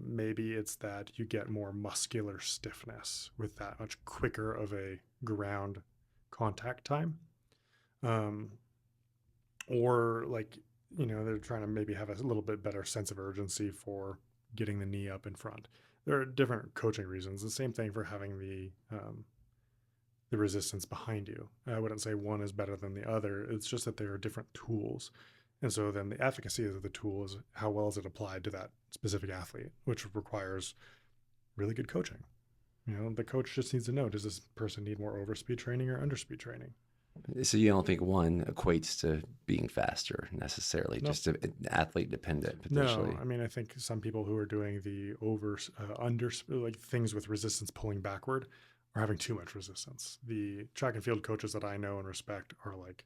Maybe it's that you get more muscular stiffness with that much quicker of a ground contact time. Or like, they're trying to maybe have a little bit better sense of urgency for getting the knee up in front. There are different coaching reasons. The same thing for having the resistance behind you. I wouldn't say one is better than the other. It's just that they are different tools. And so then the efficacy of the tool is how well is it applied to that specific athlete, which requires really good coaching. The coach just needs to know, does this person need more overspeed training or underspeed training? So you don't think one equates to being faster necessarily, No. just athlete dependent potentially? No, I mean, I think some people who are doing the under like things with resistance pulling backward are having too much resistance. The track and field coaches that I know and respect are like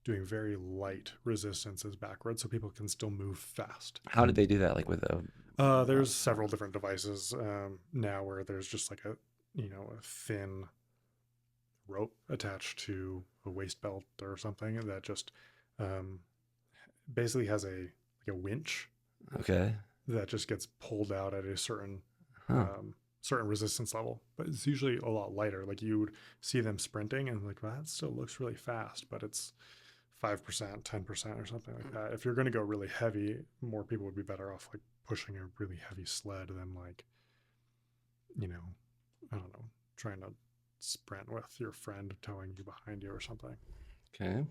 doing very light resistances backwards so people can still move fast. How did they do that? Like with a There's several different devices now where there's just like a thin rope attached to a waist belt or something that just basically has a winch. Okay. That just gets pulled out at a certain certain resistance level, but it's usually a lot lighter. Like you would see them sprinting and like, well, that still looks really fast, but it's 5%, 10% or something like that. If you're going to go really heavy, more people would be better off like pushing a really heavy sled than like, I don't know, trying to sprint with your friend towing you behind you or something. Okay.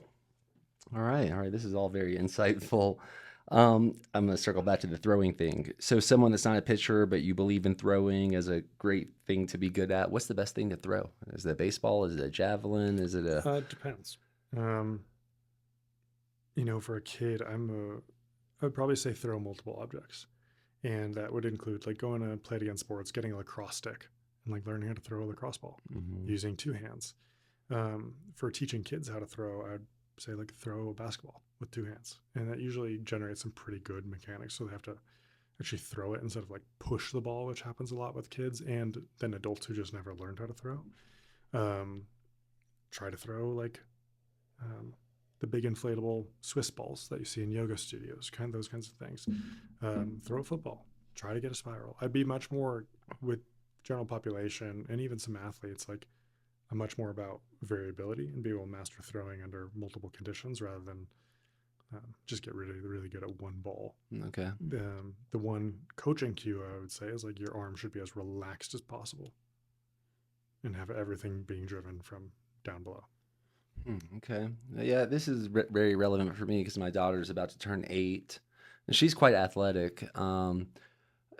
All right. This is all very insightful. I'm going to circle back to the throwing thing. So someone that's not a pitcher, but you believe in throwing as a great thing to be good at, what's the best thing to throw? Is it a baseball? Is it a javelin? Is it a... It depends. For a kid, I'd probably say throw multiple objects. And that would include like going to play against sports, getting a lacrosse stick and like learning how to throw a lacrosse ball using two hands. For teaching kids how to throw, I'd say like throw a basketball with two hands. And that usually generates some pretty good mechanics. So they have to actually throw it instead of like push the ball, which happens a lot with kids and then adults who just never learned how to throw. Try to throw like the big inflatable Swiss balls that you see in yoga studios, those kinds of things. Throw a football, try to get a spiral. I'd be much more with general population and even some athletes, like I'm much more about variability and be able to master throwing under multiple conditions rather than just get really, really good at one ball. Okay. The one coaching cue I would say is like your arm should be as relaxed as possible and have everything being driven from down below. Okay. Yeah, this is very relevant for me because my daughter is about to turn 8 and she's quite athletic.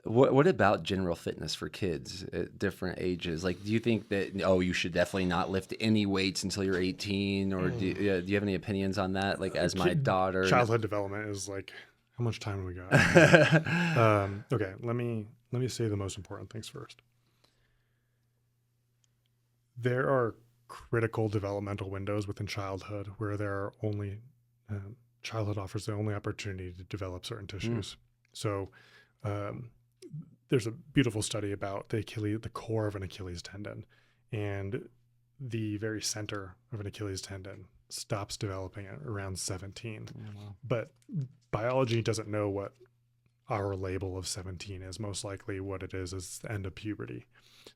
What about general fitness for kids at different ages? Like, do you think that, you should definitely not lift any weights until you're 18? Or do you have any opinions on that? Like, as my daughter... Childhood development is like, how much time do we got? Okay, let me say the most important things first. There are critical developmental windows within childhood where there are only... childhood offers the only opportunity to develop certain tissues. So... there's a beautiful study about the core of an Achilles tendon, and the very center of an Achilles tendon stops developing at around 17. Wow. But biology doesn't know what our label of 17 is. Most likely what it is the end of puberty.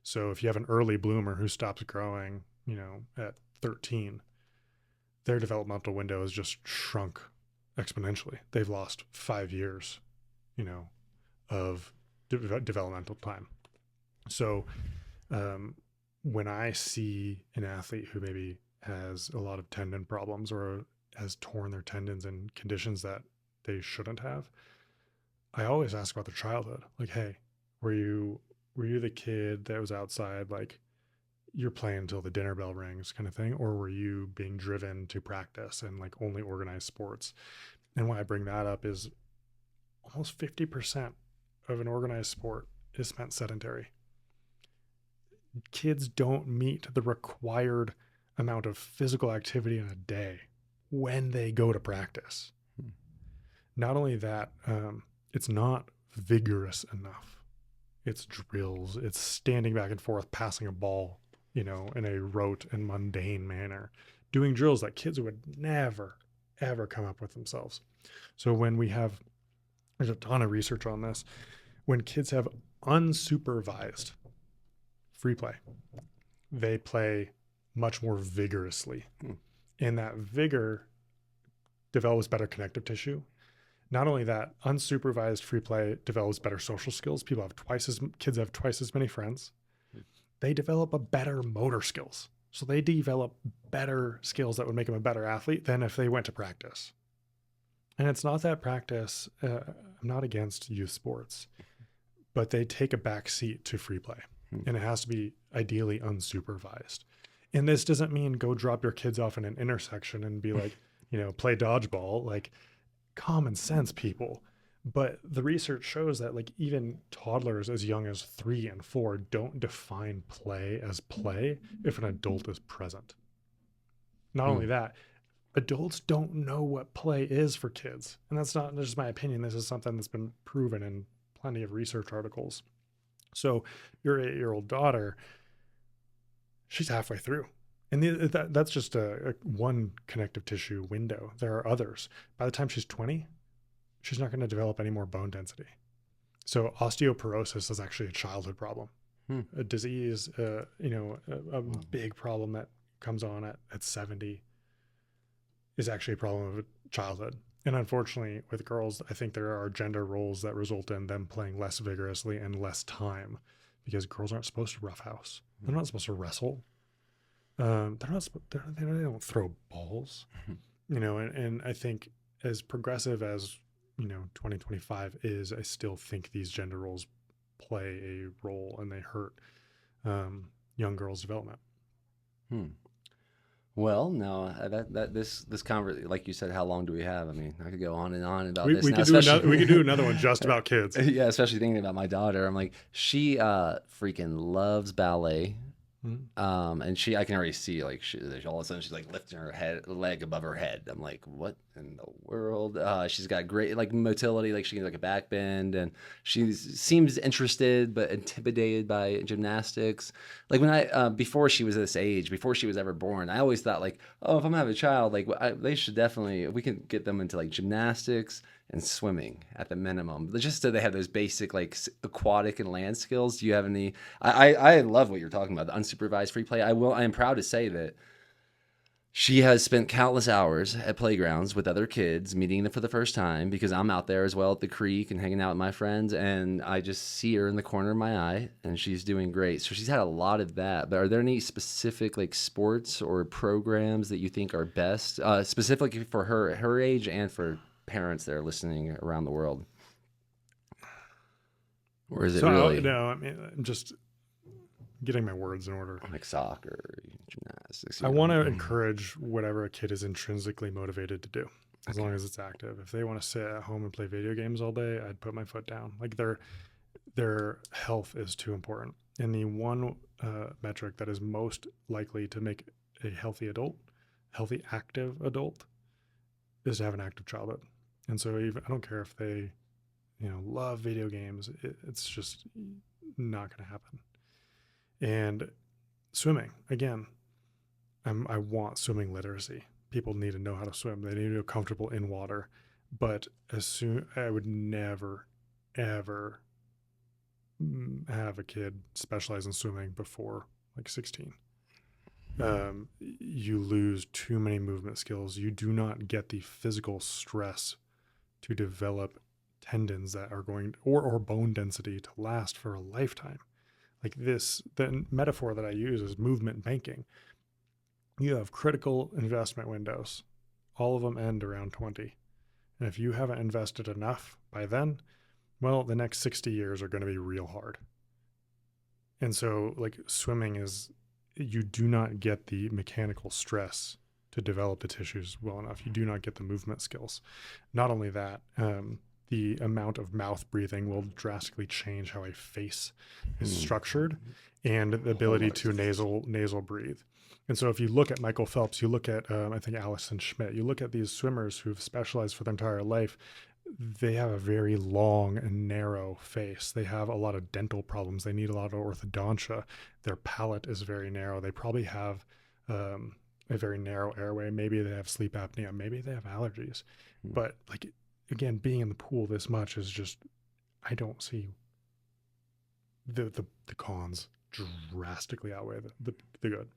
So if you have an early bloomer who stops growing, at 13, their developmental window has just shrunk exponentially. They've lost 5 years, of developmental time. So when I see an athlete who maybe has a lot of tendon problems or has torn their tendons in conditions that they shouldn't have, I always ask about their childhood. Like, hey, were you the kid that was outside, like you're playing until the dinner bell rings kind of thing? Or were you being driven to practice and like only organized sports? And why I bring that up is almost 50% of an organized sport is spent sedentary. kids don't meet the required amount of physical activity in a day when they go to practice. Not only that, it's not vigorous enough. It's drills. It's standing back and forth, passing a ball, in a rote and mundane manner, doing drills that kids would never, ever come up with themselves. So there's a ton of research on this. When kids have unsupervised free play, they play much more vigorously. And that vigor develops better connective tissue. Not only that, unsupervised free play develops better social skills. Kids have twice as many friends. They develop a better motor skills. So they develop better skills that would make them a better athlete than if they went to practice. And it's not that practice, I'm not against youth sports, but they take a back seat to free play. And it has to be ideally unsupervised. And this doesn't mean go drop your kids off in an intersection and be like, play dodgeball, like common sense, people. But the research shows that like even toddlers as young as 3 and 4 don't define play as play if an adult is present. Not only that, adults don't know what play is for kids. And that's not just my opinion. This is something that's been proven in plenty of research articles. So your 8-year-old daughter, she's halfway through. And that's just a one connective tissue window. There are others. By the time she's 20, she's not going to develop any more bone density. So osteoporosis is actually a childhood problem. A disease, a big problem that comes on at 70 is actually a problem of childhood. And unfortunately, with girls, I think there are gender roles that result in them playing less vigorously and less time, because girls aren't supposed to roughhouse. They're not supposed to wrestle. They don't throw balls, and I think as progressive as, 2025 is, I still think these gender roles play a role and they hurt young girls' development. Well, no, this conversation, like you said, how long do we have? I mean, I could go on and on about this. We could do another one just about kids. Yeah, especially thinking about my daughter. I'm like, she freaking loves ballet. And I can already see like all of a sudden she's like lifting her leg above her head. I'm like, what in the world? She's got great like motility, like she can do like a back bend, and she seems interested but intimidated by gymnastics. Like when before she was this age, before she was ever born, I always thought like, oh, if I'm gonna have a child, like they should definitely, we can get them into like gymnastics and swimming at the minimum, just so they have those basic like aquatic and land skills. Do you have any? I love what you're talking about, the unsupervised free play. I am proud to say that she has spent countless hours at playgrounds with other kids, meeting them for the first time, because I'm out there as well at the creek and hanging out with my friends, and I just see her in the corner of my eye, and she's doing great. So she's had a lot of that. But are there any specific like sports or programs that you think are best, specifically for her age and for parents that are listening around the world? Or is it really? No, I mean, I'm just getting my words in order. Like soccer, gymnastics. I want to encourage whatever a kid is intrinsically motivated to do, as long as it's active. If they want to sit at home and play video games all day, I'd put my foot down. Like their health is too important. And the one metric that is most likely to make a healthy active adult, is to have an active childhood. And so I don't care if they, love video games, it's just not going to happen. And swimming, again, I want swimming literacy. People need to know how to swim. They need to be comfortable in water. But I would never, ever have a kid specialize in swimming before like 16. You lose too many movement skills. You do not get the physical stress to develop tendons that are going, or bone density to last for a lifetime. Like the metaphor that I use is movement banking. You have critical investment windows. All of them end around 20. And if you haven't invested enough by then, well, the next 60 years are going to be real hard. And so like swimming is, you do not get the mechanical stress to develop the tissues well enough. You do not get the movement skills. Not only that, the amount of mouth breathing will drastically change how a face is structured, and the ability to nasal breathe. And so if you look at Michael Phelps, you look at, I think, Allison Schmidt, you look at these swimmers who've specialized for their entire life, they have a very long and narrow face. They have a lot of dental problems. They need a lot of orthodontia. Their palate is very narrow. They probably have a very narrow airway. Maybe they have sleep apnea. Maybe they have allergies. But like, again, being in the pool this much is just, I don't see the cons drastically outweigh the good.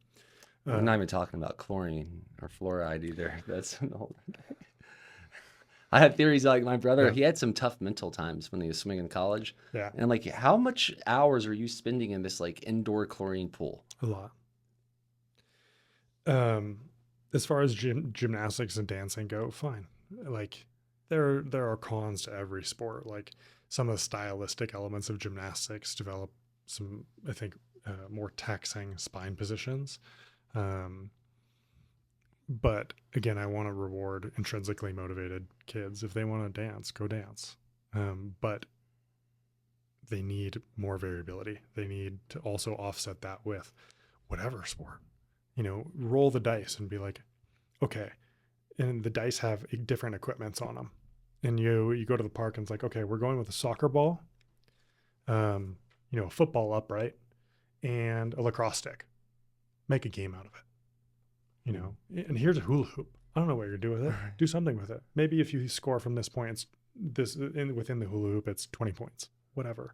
We're not even talking about chlorine or fluoride either. That's an old thing. I had theories like my brother, he had some tough mental times when he was swimming in college. Yeah. And like, how much hours are you spending in this like indoor chlorine pool? A lot. As far as gymnastics and dancing go, fine. Like there are cons to every sport. Like some of the stylistic elements of gymnastics develop some, I think, more taxing spine positions. But again, I want to reward intrinsically motivated kids. If they want to dance, go dance. But they need more variability. They need to also offset that with whatever sport. You know, roll the dice and be like, okay, and the dice have different equipments on them. And you go to the park and it's like, okay, we're going with a soccer ball, a football upright, and a lacrosse stick. Make a game out of it. You know, and here's a hula hoop. I don't know what you're gonna do with it. Do something with it. Maybe if you score from this point, within the hula hoop, it's 20 points, whatever.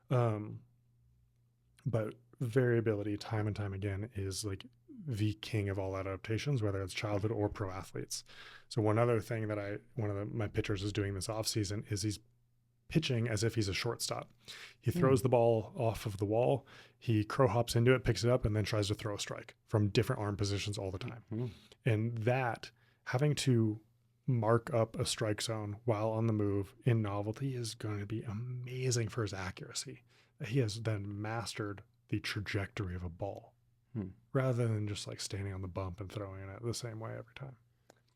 But variability, time and time again, is like the king of all adaptations, whether it's childhood or pro athletes. So one other thing that my pitchers is doing this off season is he's pitching as if he's a shortstop. He throws the ball off of the wall, he crow hops into it, picks it up, and then tries to throw a strike from different arm positions all the time. And that, having to mark up a strike zone while on the move in novelty, is going to be amazing for his accuracy. He has then mastered the trajectory of a ball rather than just like standing on the bump and throwing it the same way every time.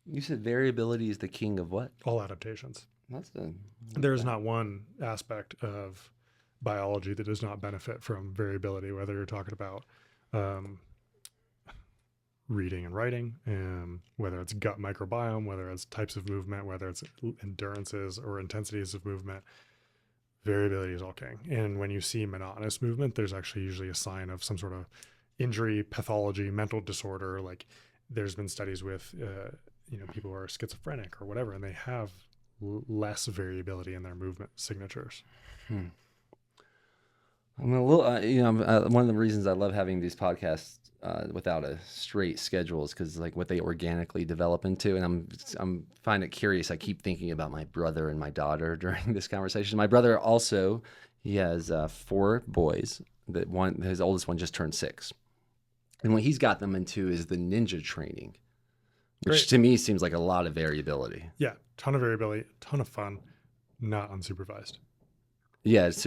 You said variability is the king of what? All adaptations. There's There's not one aspect of biology that does not benefit from variability, whether you're talking about reading and writing, whether it's gut microbiome, whether it's types of movement, whether it's endurances or intensities of movement. Variability is all king. And when you see monotonous movement, there's actually usually a sign of some sort of injury, pathology, mental disorder. Like there's been studies with people who are schizophrenic or whatever, and they have less variability in their movement signatures. I'm a little, one of the reasons I love having these podcasts without a straight schedule is because like what they organically develop into, and I'm find it curious. I keep thinking about my brother and my daughter during this conversation. My brother also, he has 4 boys. His oldest one just turned 6, and what he's got them into is the ninja training, which to me seems like a lot of variability. Yeah, ton of variability, ton of fun, not unsupervised. Yeah, it is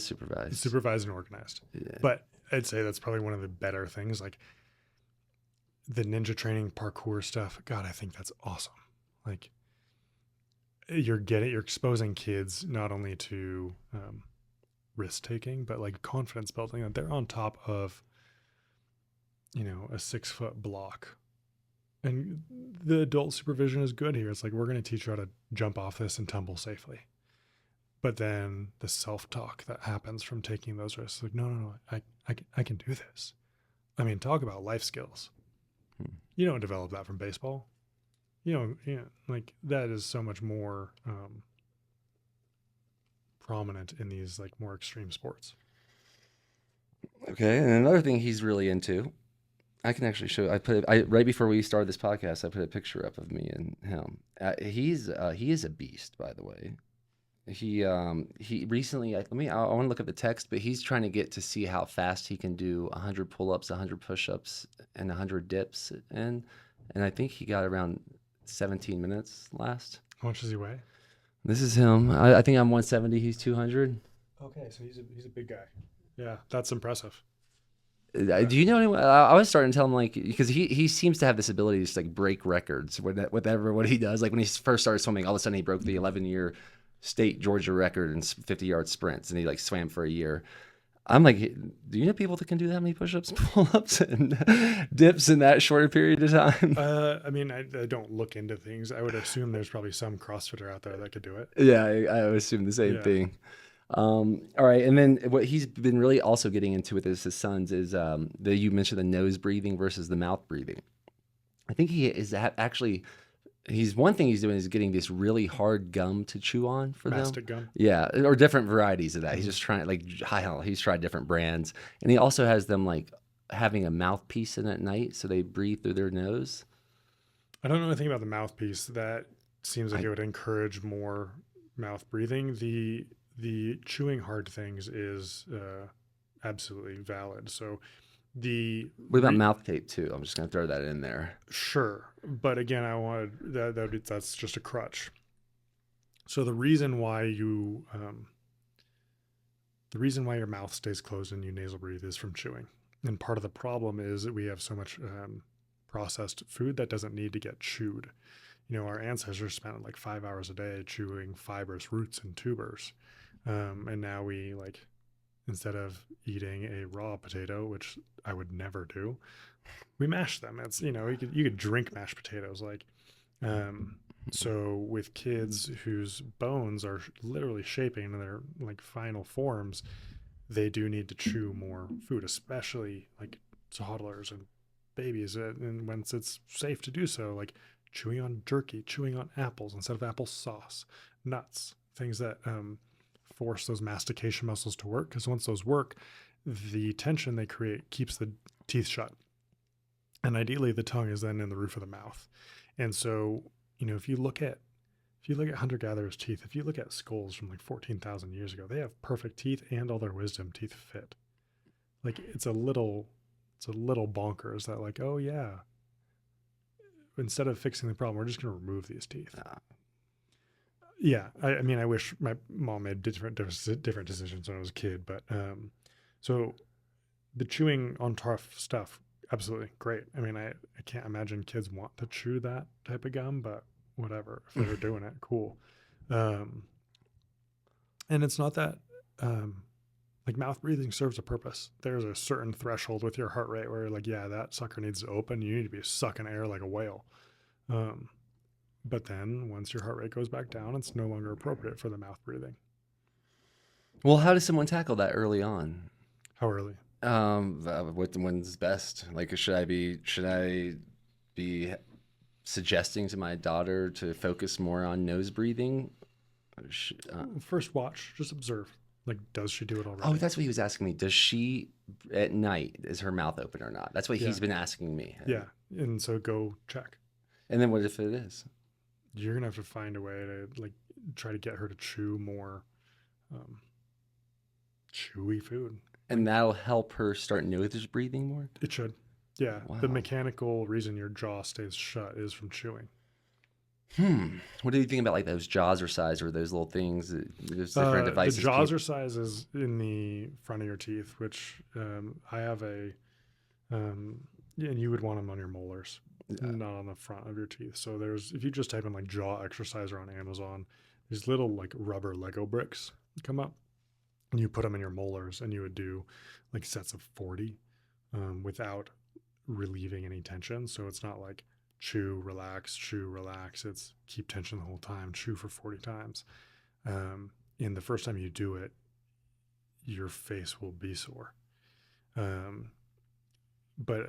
supervised. It's supervised and organized. Yeah. But I'd say that's probably one of the better things. Like the ninja training, parkour stuff. God, I think that's awesome. Like you're exposing kids not only to risk taking, but like confidence building. That they're on top of, a 6-foot block. And the adult supervision is good here. It's like, we're going to teach you how to jump off this and tumble safely. But then the self-talk that happens from taking those risks, like, no, I can do this. I mean, talk about life skills. You don't develop that from baseball. Like that is so much more prominent in these like more extreme sports. Okay, and another thing he's really into, I can actually show. Right before we started this podcast, I put a picture up of me and him. He is a beast, by the way. He recently, I want to look at the text, but he's trying to get to see how fast he can do 100 pull-ups, 100 push-ups, and 100 dips, and I think he got around 17 minutes last. How much does he weigh? This is him. I think I'm 170. He's 200. Okay, so he's a big guy. Yeah, that's impressive. Do you know anyone? I was starting to tell him, like, because he seems to have this ability to just like break records with what he does. Like when he first started swimming, all of a sudden he broke the 11-year state Georgia record in 50-yard sprints, and he like swam for a year. I'm like, do you know people that can do that many push-ups, pull-ups, and dips in that shorter period of time? I mean, I don't look into things. I would assume there's probably some CrossFitter out there that could do it. Yeah, I would assume the same thing. All right, and then what he's been really also getting into with his sons is you mentioned the nose breathing versus the mouth breathing. I think he is actually. One thing he's doing is getting this really hard gum to chew on for Mastic them. gum. Yeah, or different varieties of that. He's just trying he's tried different brands, and he also has them like having a mouthpiece in at night so they breathe through their nose. I don't know anything about the mouthpiece. That seems like it would encourage more mouth breathing. The chewing hard things is absolutely valid. So what about mouth tape too? I'm just going to throw that in there. Sure, but again, that's just a crutch. So the reason why your mouth stays closed and you nasal breathe is from chewing, and part of the problem is that we have so much processed food that doesn't need to get chewed. You know, our ancestors spent like 5 hours a day chewing fibrous roots and tubers, and now we instead of eating a raw potato, which I would never do, we mash them. It's, you could drink mashed potatoes. So with kids whose bones are literally shaping in their final forms, they do need to chew more food, especially toddlers and babies. And once it's safe to do so, chewing on jerky, chewing on apples instead of applesauce, nuts, things that, force those mastication muscles to work, because once those work, the tension they create keeps the teeth shut, and ideally the tongue is then in the roof of the mouth. And so, if you look at hunter-gatherers' teeth, if you look at skulls from 14,000 years ago, they have perfect teeth and all their wisdom teeth fit. It's a little bonkers that oh yeah, instead of fixing the problem, we're just going to remove these teeth. Yeah, I mean, I wish my mom made different decisions when I was a kid, but so the chewing on tough stuff, absolutely great. I mean, I can't imagine kids want to chew that type of gum, but whatever, if they're doing it, cool. And it's not that mouth breathing serves a purpose. There's a certain threshold with your heart rate where yeah, that sucker needs to open. You need to be sucking air like a whale. But then once your heart rate goes back down, it's no longer appropriate for the mouth breathing. Well, how does someone tackle that early on? How early? When's best? Should I be suggesting to my daughter to focus more on nose breathing? First watch, just observe. Does she do it already? Oh, that's what he was asking me. Does she at night, is her mouth open or not? That's what he's been asking me. Yeah, and so go check. And then what if it is? You're gonna have to find a way to try to get her to chew more chewy food. And that'll help her start nose breathing more? It should. Yeah. Wow. The mechanical reason your jaw stays shut is from chewing. What do you think about those jazzercise or those little things, those different devices? The jazzercise is in the front of your teeth, which I have and you would want them on your molars. Not on the front of your teeth. So if you just type in jaw exerciser on Amazon, these little rubber Lego bricks come up, and you put them in your molars, and you would do sets of 40 without relieving any tension. So it's not chew, relax, it's keep tension the whole time, chew for 40 times. And the first time you do it, your face will be sore. But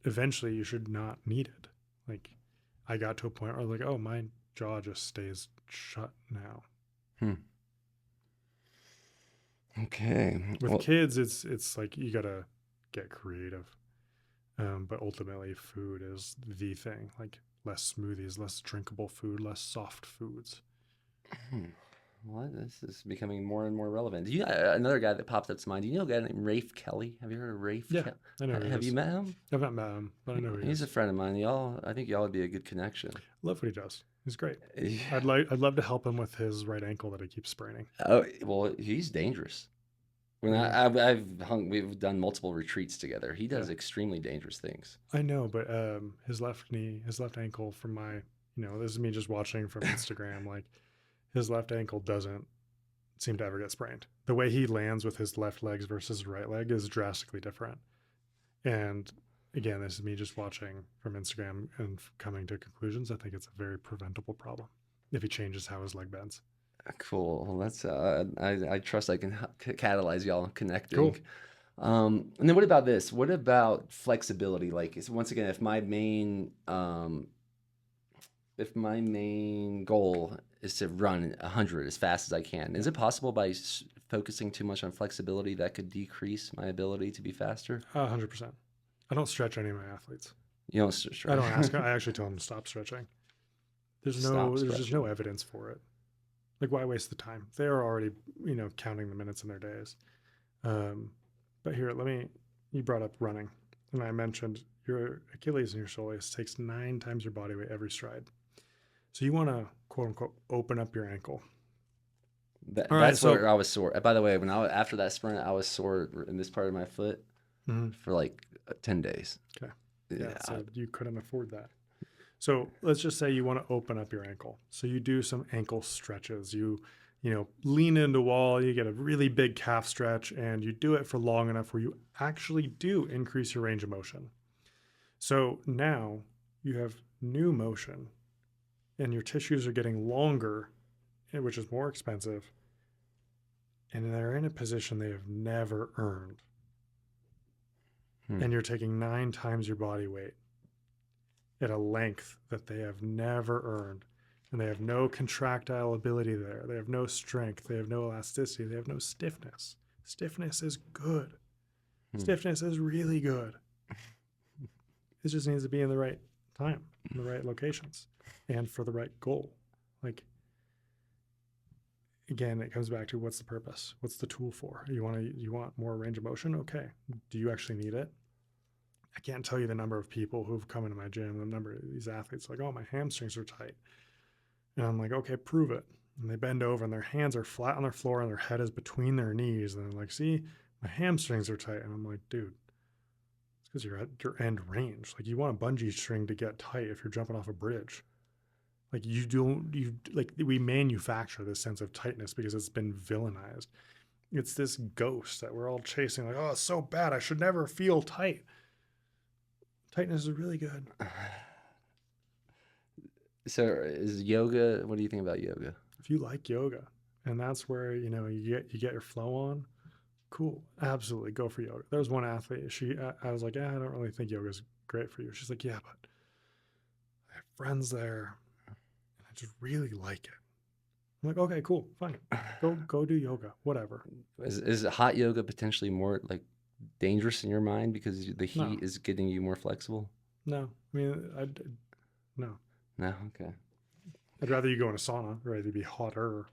eventually you should not need it. I got to a point where oh, my jaw just stays shut now. Okay. With kids, it's you gotta get creative. But ultimately food is the thing. Less smoothies, less drinkable food, less soft foods. Well, this is becoming more and more relevant. Another guy that popped up to mind. Do you know a guy named Rafe Kelly? Have you heard of Rafe? Yeah, I know. Have you met him? I've not met him, but I know he's a friend of mine. I think y'all would be a good connection. Love what he does. He's great. I'd love to help him with his right ankle that he keeps spraining. Oh well, he's dangerous. We've done multiple retreats together. He does extremely dangerous things. I know, but his left ankle from my this is me just watching from Instagram. Like his left ankle doesn't seem to ever get sprained. The way he lands with his left legs versus his right leg is drastically different. And again, this is me just watching from Instagram and coming to conclusions. I think it's a very preventable problem if he changes how his leg bends. Cool. Well, that's I trust I can catalyze y'all connecting. Cool. And then what about this? What about flexibility? Like, once again, if my main goal is to run 100 as fast as I can, is it possible by focusing too much on flexibility that could decrease my ability to be faster? 100%. I don't stretch any of my athletes. You don't stretch. I don't ask. I actually tell them to stop stretching. There's just no evidence for it. Like, why waste the time? They're already, counting the minutes in their days. But here, you brought up running. And I mentioned your Achilles and your soleus takes 9 times your body weight every stride. So you want to, quote unquote, open up your ankle. That's where I was sore. By the way, after that sprint, I was sore in this part of my foot for like 10 days. Okay. Yeah, so you couldn't afford that. So let's just say you want to open up your ankle. So you do some ankle stretches. You lean into a wall, you get a really big calf stretch, and you do it for long enough where you actually do increase your range of motion. So now you have new motion and your tissues are getting longer, which is more expensive, and they're in a position they have never earned. And you're taking 9 times your body weight at a length that they have never earned. And they have no contractile ability there. They have no strength. They have no elasticity. They have no stiffness. Stiffness is good. Stiffness is really good. It just needs to be in the right time, in the right locations, and for the right goal. Like, again, it comes back to what's the purpose? What's the tool for? You want more range of motion? Okay. Do you actually need it? I can't tell you the number of people who've come into my gym, the number of these athletes like, oh, my hamstrings are tight. And I'm like, okay, prove it. And they bend over and their hands are flat on their floor and their head is between their knees. And they're like, see, my hamstrings are tight. And I'm like, dude, it's because you're at your end range. Like, you want a bungee string to get tight if you're jumping off a bridge. Like, we manufacture this sense of tightness because it's been villainized. It's this ghost that we're all chasing. Like, oh, it's so bad. I should never feel tight. Tightness is really good. So is yoga, what do you think about yoga? If you like yoga and that's where, you get your flow on, cool. Absolutely. Go for yoga. There was one athlete, I was like, I don't really think yoga is great for you. She's like, yeah, but I have friends there and I just really like it. I'm like, okay, cool. Fine. Go do yoga, whatever. Is hot yoga potentially more like dangerous in your mind because the heat is getting you more flexible? No. I mean, no. No, okay. I'd rather you go in a sauna, or rather be hotter.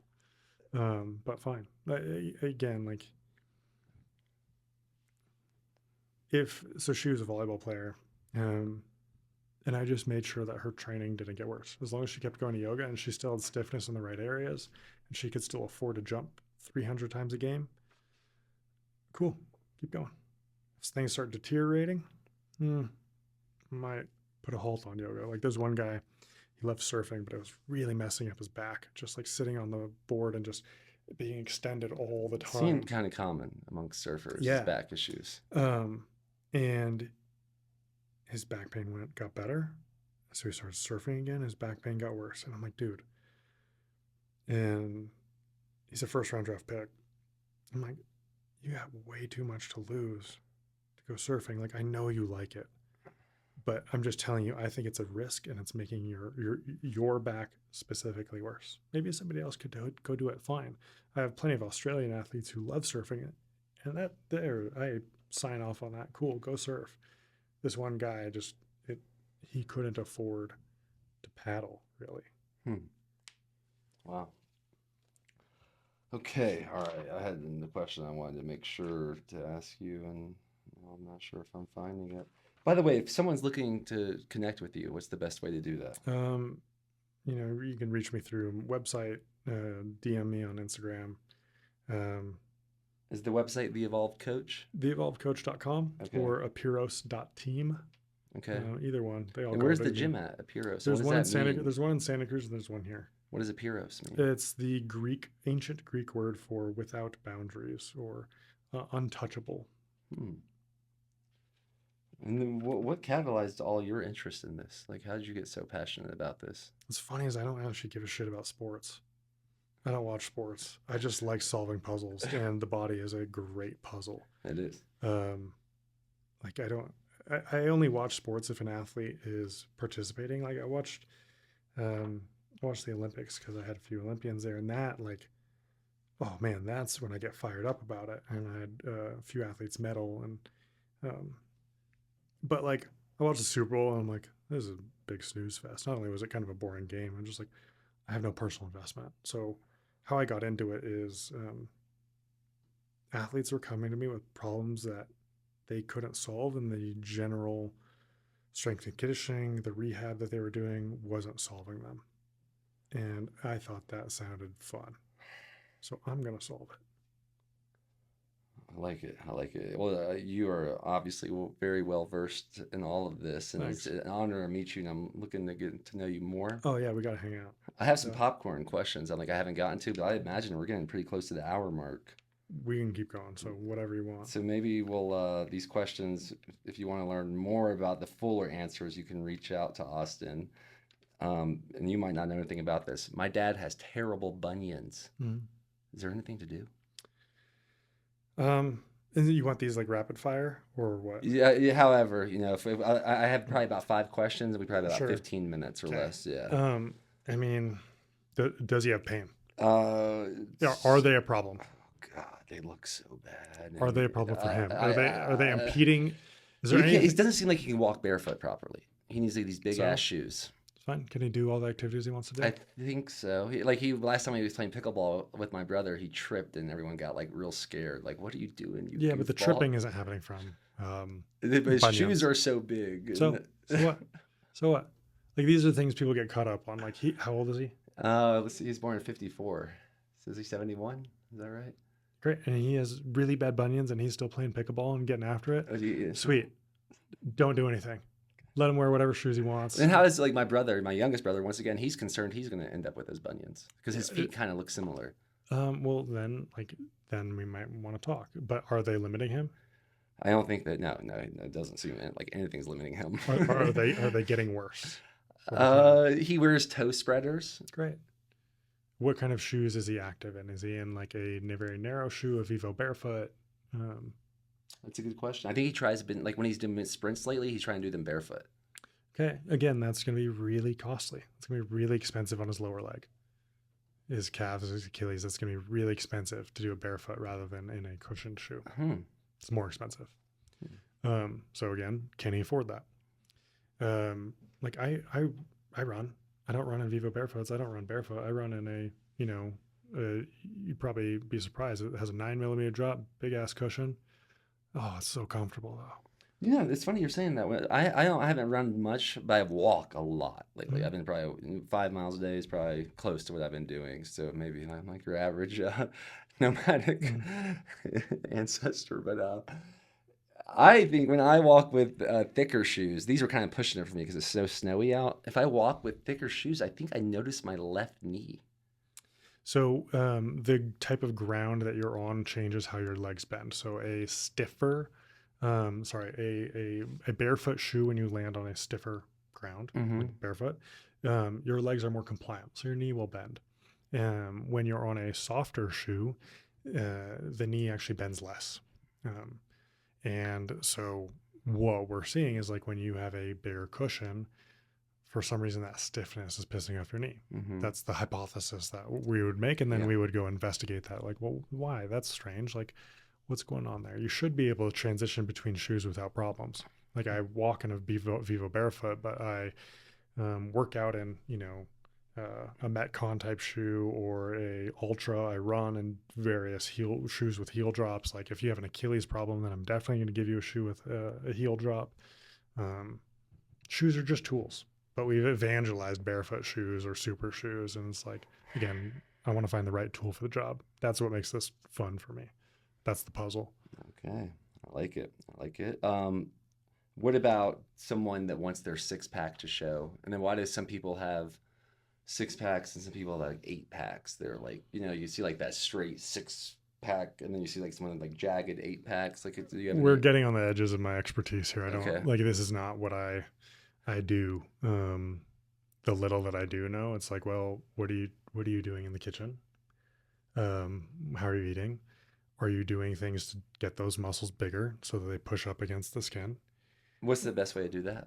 But fine. Again, like, she was a volleyball player, and I just made sure that her training didn't get worse. As long as she kept going to yoga and she still had stiffness in the right areas, and she could still afford to jump 300 times a game, cool, keep going. If things start deteriorating, might put a halt on yoga. Like, there's one guy, he loved surfing, but it was really messing up his back, just like sitting on the board and just being extended all the time. Seemed kind of common amongst surfers, back issues. And his back pain got better. So he started surfing again. His back pain got worse. And I'm like, dude. And he's a first-round draft pick. I'm like, you have way too much to lose to go surfing. Like, I know you like it. But I'm just telling you, I think it's a risk, and it's making your back specifically worse. Maybe somebody else could go do it. Fine. I have plenty of Australian athletes who love surfing it, and I sign off on that. Cool, go surf. This one guy he couldn't afford to paddle really. Wow. Okay, all right. I had the question I wanted to make sure to ask you, and I'm not sure if I'm finding it. By the way, if someone's looking to connect with you, what's the best way to do that? You can reach me through website, DM me on Instagram. Is the website The Evolved Coach? TheEvolvedCoach.com or apiros.team. Okay. Either one. They all And go where's with the it. gym at? Apiros. There's What one in does that mean? There's one in Santa Cruz and there's one here. What does Apiros mean? It's the ancient Greek word for without boundaries or untouchable. And then what catalyzed all your interest in this? Like, how did you get so passionate about this? What's funny is I don't actually give a shit about sports. I don't watch sports. I just like solving puzzles, and the body is a great puzzle. It is. Like I only watch sports if an athlete is participating. Like I watched the Olympics because I had a few Olympians there, and that like, oh man, that's when I get fired up about it. And I had a few athletes medal, and but like I watched the Super Bowl, and I'm like, this is a big snooze fest. Not only was it kind of a boring game, I'm just like, I have no personal investment. So how I got into it is athletes were coming to me with problems that they couldn't solve, and the general strength and conditioning, the rehab that they were doing wasn't solving them. And I thought that sounded fun. So I'm going to solve it. I like it. I like it. Well, you are obviously very well versed in all of this, and Thanks. it's an honor to meet you. And I'm looking to get to know you more. Oh yeah, we got to hang out. I have some popcorn questions. I haven't gotten to, but I imagine we're getting pretty close to the hour mark. We can keep going. So whatever you want. So maybe we'll these questions. If you want to learn more about the fuller answers, you can reach out to Austin. And you might not know anything about this. My dad has terrible bunions. Mm-hmm. Is there anything to do? And you want these like rapid fire or what? Yeah. However, if I have probably about 5 questions, and we probably have about Sure. 15 minutes or less. Yeah. I mean, does he have pain? Yeah, Are they a problem? Oh God, they look so bad. Are they a problem for him? Are they impeding? Is there It doesn't seem like he can walk barefoot properly. He needs like these big ass shoes. Fine. Can he do all the activities he wants to do? I think so. Last time he was playing pickleball with my brother, he tripped and everyone got like real scared. Like, what are you doing? You but the goofball?" tripping isn't happening from. But his bunions. shoes are so big. So what? So what? Like these are things people get caught up on. Like how old is he? Let's see. He's born in 54. So is he 71? Is that right? Great. And he has really bad bunions, and he's still playing pickleball and getting after it. Oh, Sweet. Don't do anything. Let him wear whatever shoes he wants. And how is like my youngest brother? Once again, he's concerned he's going to end up with those bunions because his feet kind of look similar. Well, then we might want to talk. But are they limiting him? I don't think that. No, it doesn't seem like anything's limiting him. Are they getting worse? He wears toe spreaders. Great. What kind of shoes is he active in? Is he in like a very narrow shoe, a Vivo barefoot? That's a good question. I think he tries like when he's doing sprints lately, he's trying to do them barefoot. Okay. Again, that's going to be really costly. It's going to be really expensive on his lower leg. His calves, his Achilles, that's going to be really expensive to do it barefoot rather than in a cushioned shoe. It's more expensive. So again, can he afford that? Like I run. I don't run in Vivo barefoots. I don't run barefoot. I run in a, you'd probably be surprised. It has a 9mm drop, big ass cushion. Oh, it's so comfortable though. Yeah, it's funny you're saying that. I haven't run much, but I walk a lot lately. Mm-hmm. I've been probably 5 miles a day is probably close to what I've been doing. So maybe I'm like your average nomadic ancestor. But I think when I walk with thicker shoes, these are kind of pushing it for me because it's so snowy out. If I walk with thicker shoes, I think I notice my left knee. So the type of ground that you're on changes how your legs bend. So a barefoot shoe, when you land on a stiffer ground, like barefoot, your legs are more compliant. So your knee will bend. When you're on a softer shoe, the knee actually bends less. And so what we're seeing is like when you have a bigger cushion, for some reason that stiffness is pissing off your knee. That's the hypothesis that we would make. And then we would go investigate that. Like, well, why? That's strange. Like, what's going on there? You should be able to transition between shoes without problems. Like I walk in a Vivo barefoot, but I work out in, a Metcon type shoe or a Ultra. I run in various shoes with heel drops. Like if you have an Achilles problem, then I'm definitely going to give you a shoe with a heel drop. Shoes are just tools. But we've evangelized barefoot shoes or super shoes. And it's like, again, I want to find the right tool for the job. That's what makes this fun for me. That's the puzzle. Okay. I like it. What about someone that wants their six pack to show? And then why do some people have six packs and some people have like eight packs? They're like, you see like that straight six pack, and then you see like someone with like jagged eight packs. Like, do you have We're any? getting on the edges of my expertise here. I Okay. don't like, this is not what I do. The little that I do know, it's like, well, what are you doing in the kitchen? How are you eating? Are you doing things to get those muscles bigger so that they push up against the skin? What's the best way to do that?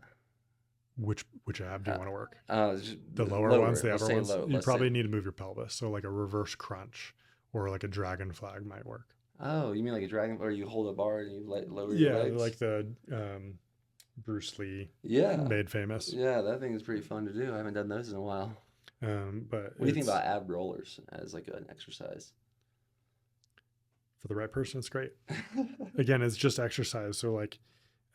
Which ab do you Uh, want to work? just The lower ones, lower. the Let's upper say ones? low. You Let's say. probably need to move your pelvis. So like a reverse crunch or like a dragon flag might work. Oh, you mean like a dragon, or you hold a bar and you lower your Yeah, legs? like the Bruce Lee Yeah, made famous. yeah, that thing is pretty fun to do. I haven't done those in a while. But What do you think it's about ab rollers as like an exercise? for the right person, it's great. Again, it's just exercise. So like,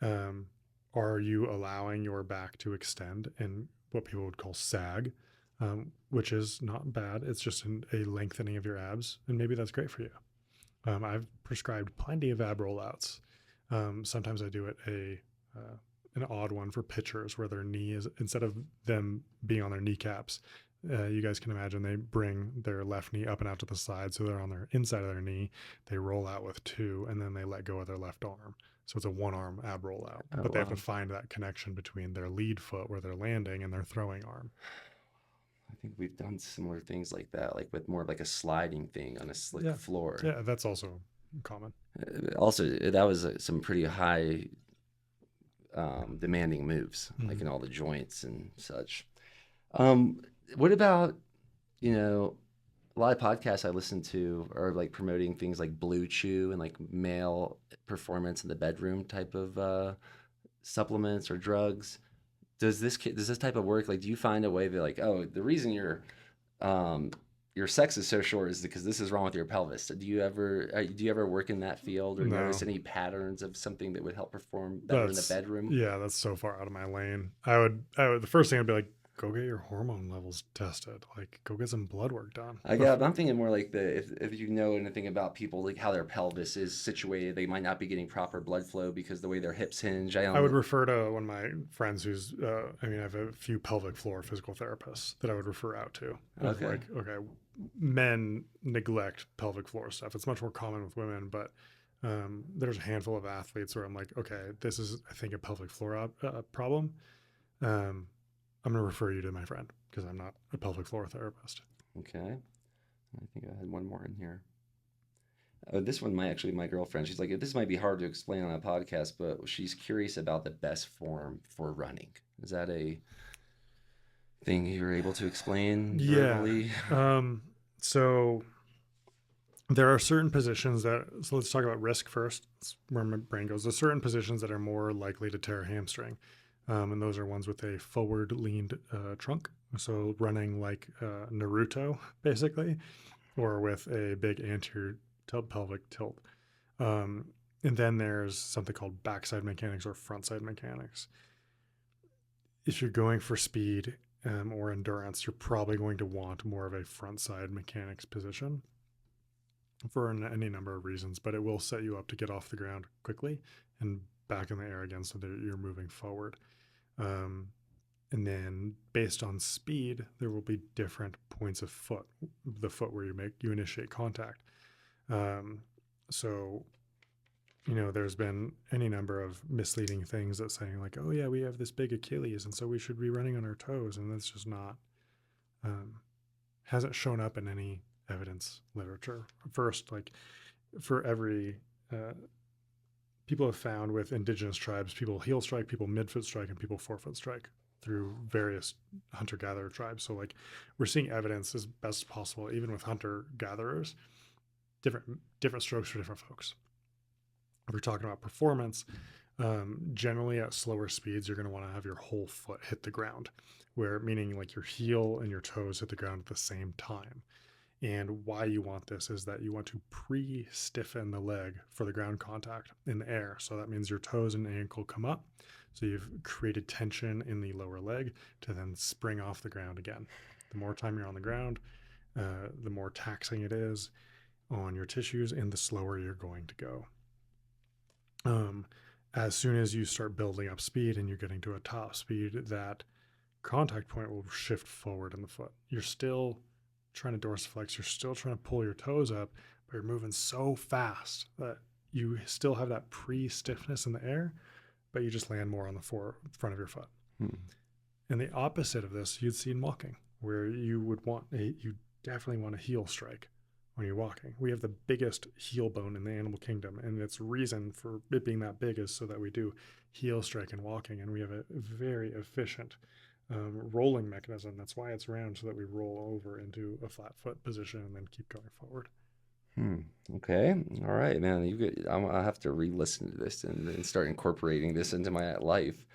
um, are you allowing your back to extend and what people would call sag, which is not bad. It's just a lengthening of your abs, and maybe that's great for you. I've prescribed plenty of ab rollouts. Sometimes I do it an odd one for pitchers where their knee is, instead of them being on their kneecaps, you guys can imagine they bring their left knee up and out to the side, so they're on their inside of their knee. They roll out with two, and then they let go of their left arm. So it's a one arm ab rollout, Oh but they have to wow. find that connection between their lead foot where they're landing and their throwing arm. I think we've done similar things like that, like with more of like a sliding thing on a slick Yeah, floor. yeah, that's also common. Also, that was some pretty high demanding moves, like Mhm. in all the joints and such. Um, what about, you know, a lot of podcasts I listen to are like promoting things like Blue Chew and like male performance in the bedroom type of supplements or drugs. Does this type of work, like, do you find a way that like, oh, the reason um, your sex is so short is because this is wrong with your pelvis? Do you ever work in that field or notice No, any patterns of something that would help perform better in the that's bedroom? yeah, that's so far out of my lane. I would the first thing I'd be like, go get your hormone levels tested. Like, go get some blood work done. I'm thinking more like if you know anything about people, like how their pelvis is situated, they might not be getting proper blood flow because the way their hips hinge. I I would don't. refer to one of my friends who's, I have a few pelvic floor physical therapists that I would refer out to. Of Okay. like, okay, men neglect pelvic floor stuff. It's much more common with women, but there's a handful of athletes where I'm like, okay, this is, I think, a pelvic floor problem. Um, I'm going to refer you to my friend because I'm not a pelvic floor therapist. Okay. I think I had one more in here. This one might actually be my girlfriend. She's like, this might be hard to explain on a podcast, but she's curious about the best form for running. Is that a thing you're able to explain Yeah. verbally? So there are certain positions so let's talk about risk first. That's where my brain goes. There's certain positions that are more likely to tear a hamstring. And those are ones with a forward leaned trunk. So running like Naruto, basically, or with a big anterior pelvic tilt. Um, and then there's something called backside mechanics or frontside mechanics. If you're going for speed or endurance, you're probably going to want more of a frontside mechanics position for any number of reasons, but it will set you up to get off the ground quickly and back in the air again so that you're moving forward. And then based on speed, there will be different points of the foot where you initiate contact. So, there's been any number of misleading things that saying like, oh yeah, we have this big Achilles, and so we should be running on our toes. And that's just not, hasn't shown up in any evidence literature. First, like for every, people have found with indigenous tribes, people heel strike, people midfoot strike, and people forefoot strike through various hunter-gatherer tribes. So like we're seeing evidence as best as possible, even with hunter-gatherers, different strokes for different folks. If we're talking about performance, generally at slower speeds, you're going to want to have your whole foot hit the ground, meaning like your heel and your toes hit the ground at the same time. And why you want this is that you want to pre-stiffen the leg for the ground contact in the air. So that means your toes and ankle come up. So you've created tension in the lower leg to then spring off the ground again. The more time you're on the ground, the more taxing it is on your tissues and the slower you're going to go. as soon as you start building up speed and you're getting to a top speed, that contact point will shift forward in the foot. You're still trying to dorsiflex, you're still trying to pull your toes up, but you're moving so fast that you still have that pre-stiffness in the air, but you just land more on the front of your foot. And the opposite of this you'd see in walking, where you definitely want a heel strike when you're walking. We have the biggest heel bone in the animal kingdom, and its reason for it being that big is so that we do heel strike in walking, and we have a very efficient rolling mechanism. That's why it's round, so that we roll over into a flat foot position and then keep going forward. Okay. All right, man. I'll have to re-listen to this and start incorporating this into my life.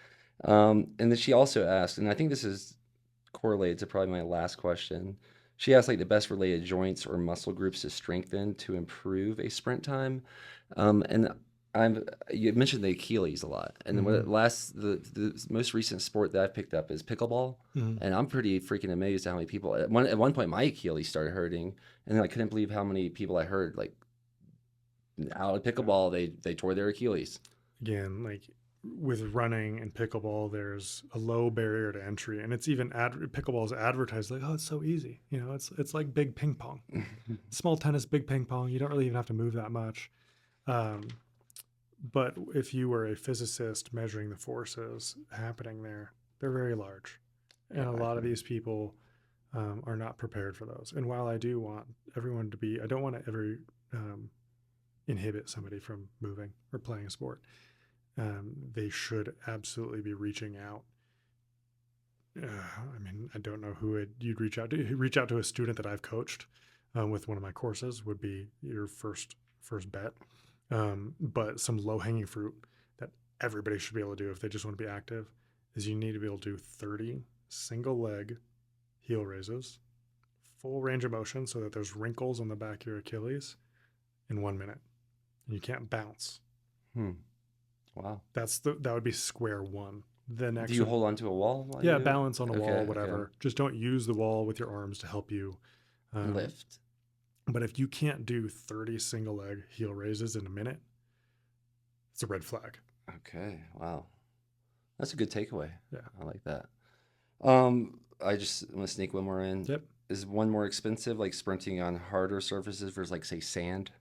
And then she also asked, and I think this is correlated to probably my last question. She asked like the best related joints or muscle groups to strengthen to improve a sprint time. And you mentioned the Achilles a lot, and the most recent sport that I've picked up is pickleball, and I'm pretty freaking amazed at how many people at one point my Achilles started hurting, and then I couldn't believe how many people I heard like out of pickleball they tore their Achilles. Again, like with running and pickleball, there's a low barrier to entry, and it's even pickleball is advertised like, oh, it's so easy. You know, it's like big ping pong, small tennis, big ping pong. You don't really even have to move that much. But if you were a physicist measuring the forces happening there, they're very large. And a lot of these people are not prepared for those. And while I do want everyone to be, I don't want to ever inhibit somebody from moving or playing a sport. They should absolutely be reaching out. I mean, I don't know who you'd reach out to. Reach out to a student that I've coached with one of my courses would be your first bet. But some low-hanging fruit that everybody should be able to do if they just want to be active is you need to be able to do 30 single leg heel raises, full range of motion so that there's wrinkles on the back of your Achilles in 1 minute. And you can't bounce. Wow. That would be square one. The next, do you hold onto a wall? Yeah, balance on a wall, whatever. Okay. Just don't use the wall with your arms to help you lift. But if you can't do 30 single leg heel raises in a minute, it's a red flag. Okay. Wow. That's a good takeaway. Yeah. I like that. I just want to sneak one more in. Yep. Is one more expensive, like sprinting on harder surfaces versus like say sand?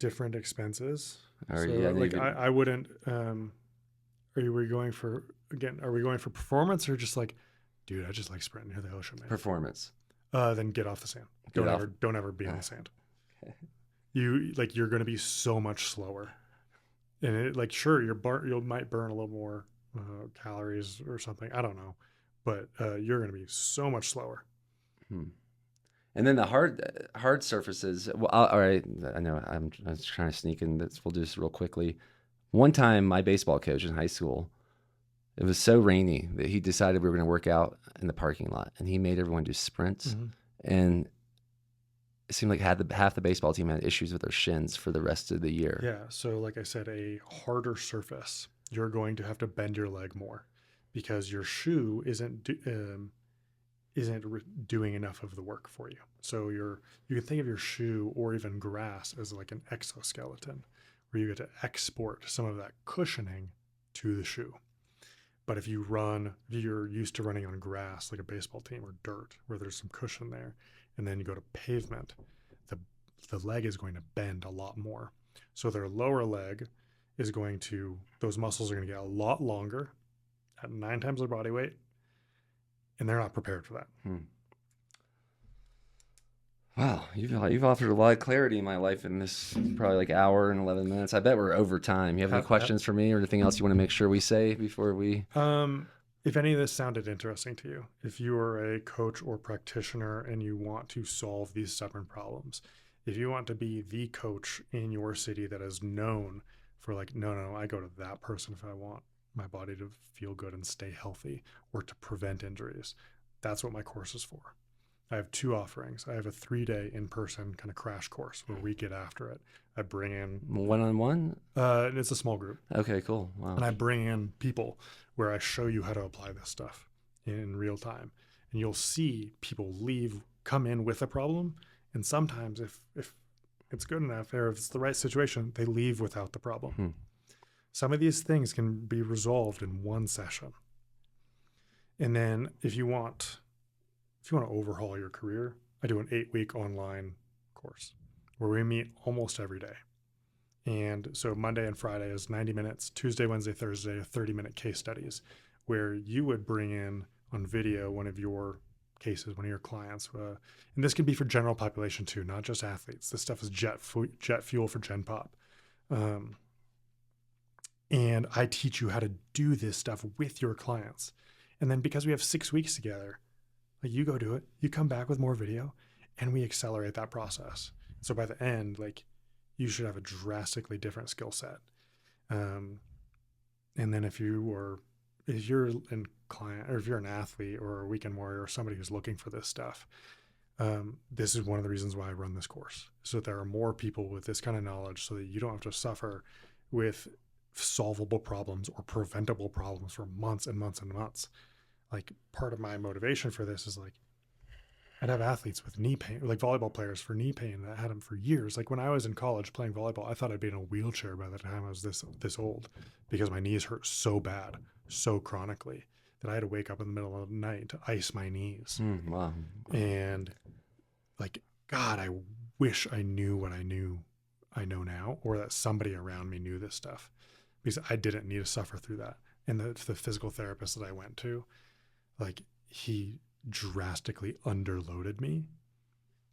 Different expenses. Or, so like I wouldn't, are we going for performance or just like, dude, I just like sprinting near the ocean, man. Performance. Then get off the sand. Don't ever be on the sand. Okay. You're going to be so much slower, and sure you might burn a little more calories or something. I don't know, but you're going to be so much slower. And then the hard surfaces. Well, all right. I know I'm trying to sneak in this. We'll do this real quickly. One time, my baseball coach in high school, it was so rainy that he decided we were going to work out in the parking lot, and he made everyone do sprints. And it seemed like half the baseball team had issues with their shins for the rest of the year. Yeah. So like I said, a harder surface, you're going to have to bend your leg more because your shoe isn't doing enough of the work for you. So you can think of your shoe or even grass as like an exoskeleton where you get to export some of that cushioning to the shoe. But if you're used to running on grass like a baseball team or dirt where there's some cushion there, and then you go to pavement, the leg is going to bend a lot more. So their lower leg is those muscles are going to get a lot longer at 9 times their body weight, and they're not prepared for that. Wow, you've offered a lot of clarity in my life in this probably like hour and 11 minutes. I bet we're over time. You have any questions for me or anything else you want to make sure we say before we? If any of this sounded interesting to you, if you are a coach or practitioner and you want to solve these stubborn problems, if you want to be the coach in your city that is known for like, no, I go to that person if I want my body to feel good and stay healthy or to prevent injuries, that's what my course is for. I have 2 offerings. I have a 3-day in-person kind of crash course where we get after it. I bring in one-on-one. It's a small group. Okay, cool. Wow. And I bring in people where I show you how to apply this stuff in real time. And you'll see people come in with a problem. And sometimes if it's good enough, or if it's the right situation, they leave without the problem. Hmm. Some of these things can be resolved in one session. And then if you want to overhaul your career, I do an 8-week online course where we meet almost every day. And so Monday and Friday is 90 minutes, Tuesday, Wednesday, Thursday, 30-minute case studies, where you would bring in on video one of your cases, one of your clients. And this can be for general population too, not just athletes. This stuff is jet fuel for Gen Pop. And I teach you how to do this stuff with your clients. And then because we have 6 weeks together, like you go do it, you come back with more video, and we accelerate that process. So by the end, like you should have a drastically different skill set. And then if you're in client, or if you're an athlete or a weekend warrior or somebody who's looking for this stuff, this is one of the reasons why I run this course, so that there are more people with this kind of knowledge, so that you don't have to suffer with solvable problems or preventable problems for months and months and months. Like part of my motivation for this is like, I'd have athletes with knee pain, like volleyball players for knee pain that had them for years. Like when I was in college playing volleyball, I thought I'd be in a wheelchair by the time I was this old, because my knees hurt so bad, so chronically, that I had to wake up in the middle of the night to ice my knees. Wow. And like, God, I wish I knew what I know now, or that somebody around me knew this stuff, because I didn't need to suffer through that. And the physical therapist that I went to, like, he drastically underloaded me,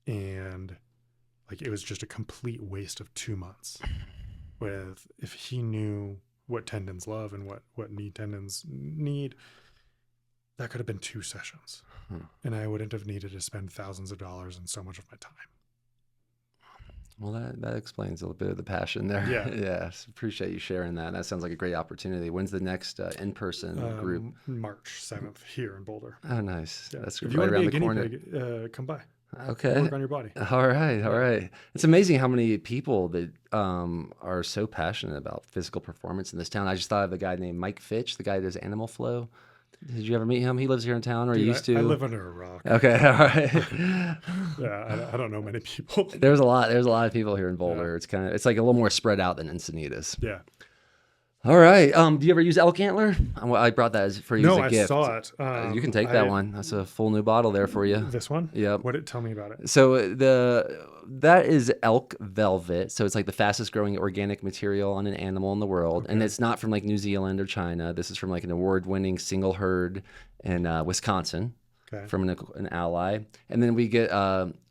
and like it was just a complete waste of 2 months. If he knew what tendons love and what knee tendons need, that could have been 2 sessions. And I wouldn't have needed to spend thousands of dollars and so much of my time. Well, that explains a little bit of the passion there. Yeah. Yeah. Appreciate you sharing that. That sounds like a great opportunity. When's the next in-person group? March 7th here in Boulder. Oh, nice. Yeah. That's if right you want around to be the a corner. guinea pig, come by. Okay. Work on your body. All right. It's amazing how many people that are so passionate about physical performance in this town. I just thought of a guy named Mike Fitch, the guy that does Animal Flow. Did you ever meet him? He lives here in town, or Dude, he used to? I live under a rock. Okay, all right. Yeah, I don't know many people. There's a lot of people here in Boulder. Yeah. It's like a little more spread out than Encinitas. Yeah. All right. Do you ever use elk antler? I brought that for you as a gift. No, I saw it. You can take that one. That's a full new bottle there for you. This one? Yep. Tell me about it. So that is elk velvet. So it's like the fastest growing organic material on an animal in the world. Okay. And it's not from like New Zealand or China. This is from like an award-winning single herd in Wisconsin, from an ally. And then we get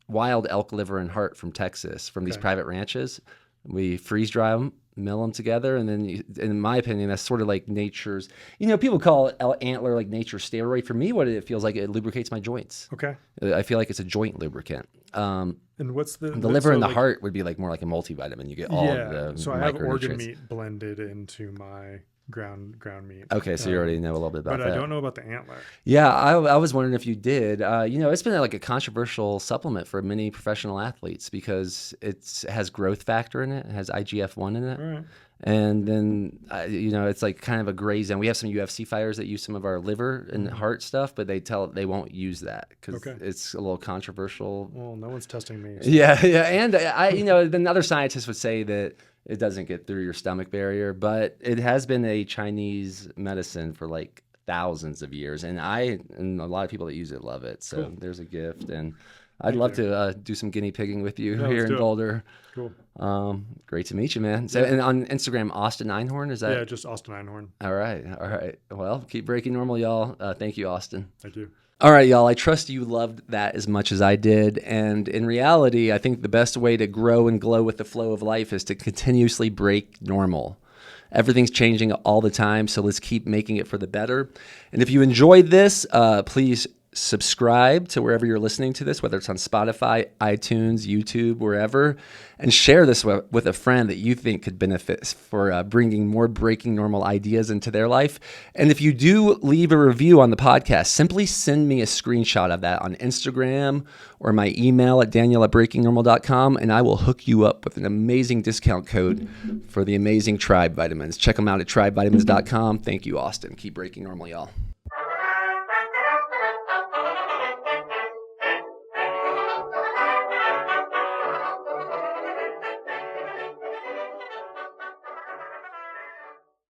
wild elk liver and heart from Texas, from these private ranches. We freeze dry them, mill them together, and then, in my opinion, that's sort of like nature's. People call antler like nature's steroid. For me, what it feels like, it lubricates my joints. Okay. I feel like it's a joint lubricant. And what's the liver and the heart would be like more like a multivitamin. You get all of the so I have organ micronutrients. meat blended into my ground meat. Okay, so you already know a little bit about that. But I don't know about the antler. Yeah, I was wondering if you did. It's been like a controversial supplement for many professional athletes because it has growth factor in it. It has IGF-1 in it. Right. And then, it's like kind of a gray zone. We have some UFC fighters that use some of our liver and heart stuff, but they won't use that because it's a little controversial. Well, no one's testing me. So. Yeah. And then other scientists would say that it doesn't get through your stomach barrier, but it has been a Chinese medicine for like thousands of years. And a lot of people that use it love it. So There's a gift. And I'd love to do some guinea pigging with you here in Boulder. Cool. Great to meet you, man. So, and on Instagram, Austin Einhorn, is that? Yeah, just Austin Einhorn. All right. Well, keep breaking normal, y'all. Thank you, Austin. Thank you. All right, y'all. I trust you loved that as much as I did. And in reality, I think the best way to grow and glow with the flow of life is to continuously break normal. Everything's changing all the time, so let's keep making it for the better. And if you enjoyed this, please subscribe to wherever you're listening to this, whether it's on Spotify, iTunes, YouTube, wherever, and share this with a friend that you think could benefit for bringing more breaking normal ideas into their life. And if you do leave a review on the podcast, simply send me a screenshot of that on Instagram or my email at daniel@breakingnormal.com, and I will hook you up with an amazing discount code for the amazing Tribe Vitamins. Check them out at tribevitamins.com. Thank you, Austin. Keep breaking normal, y'all.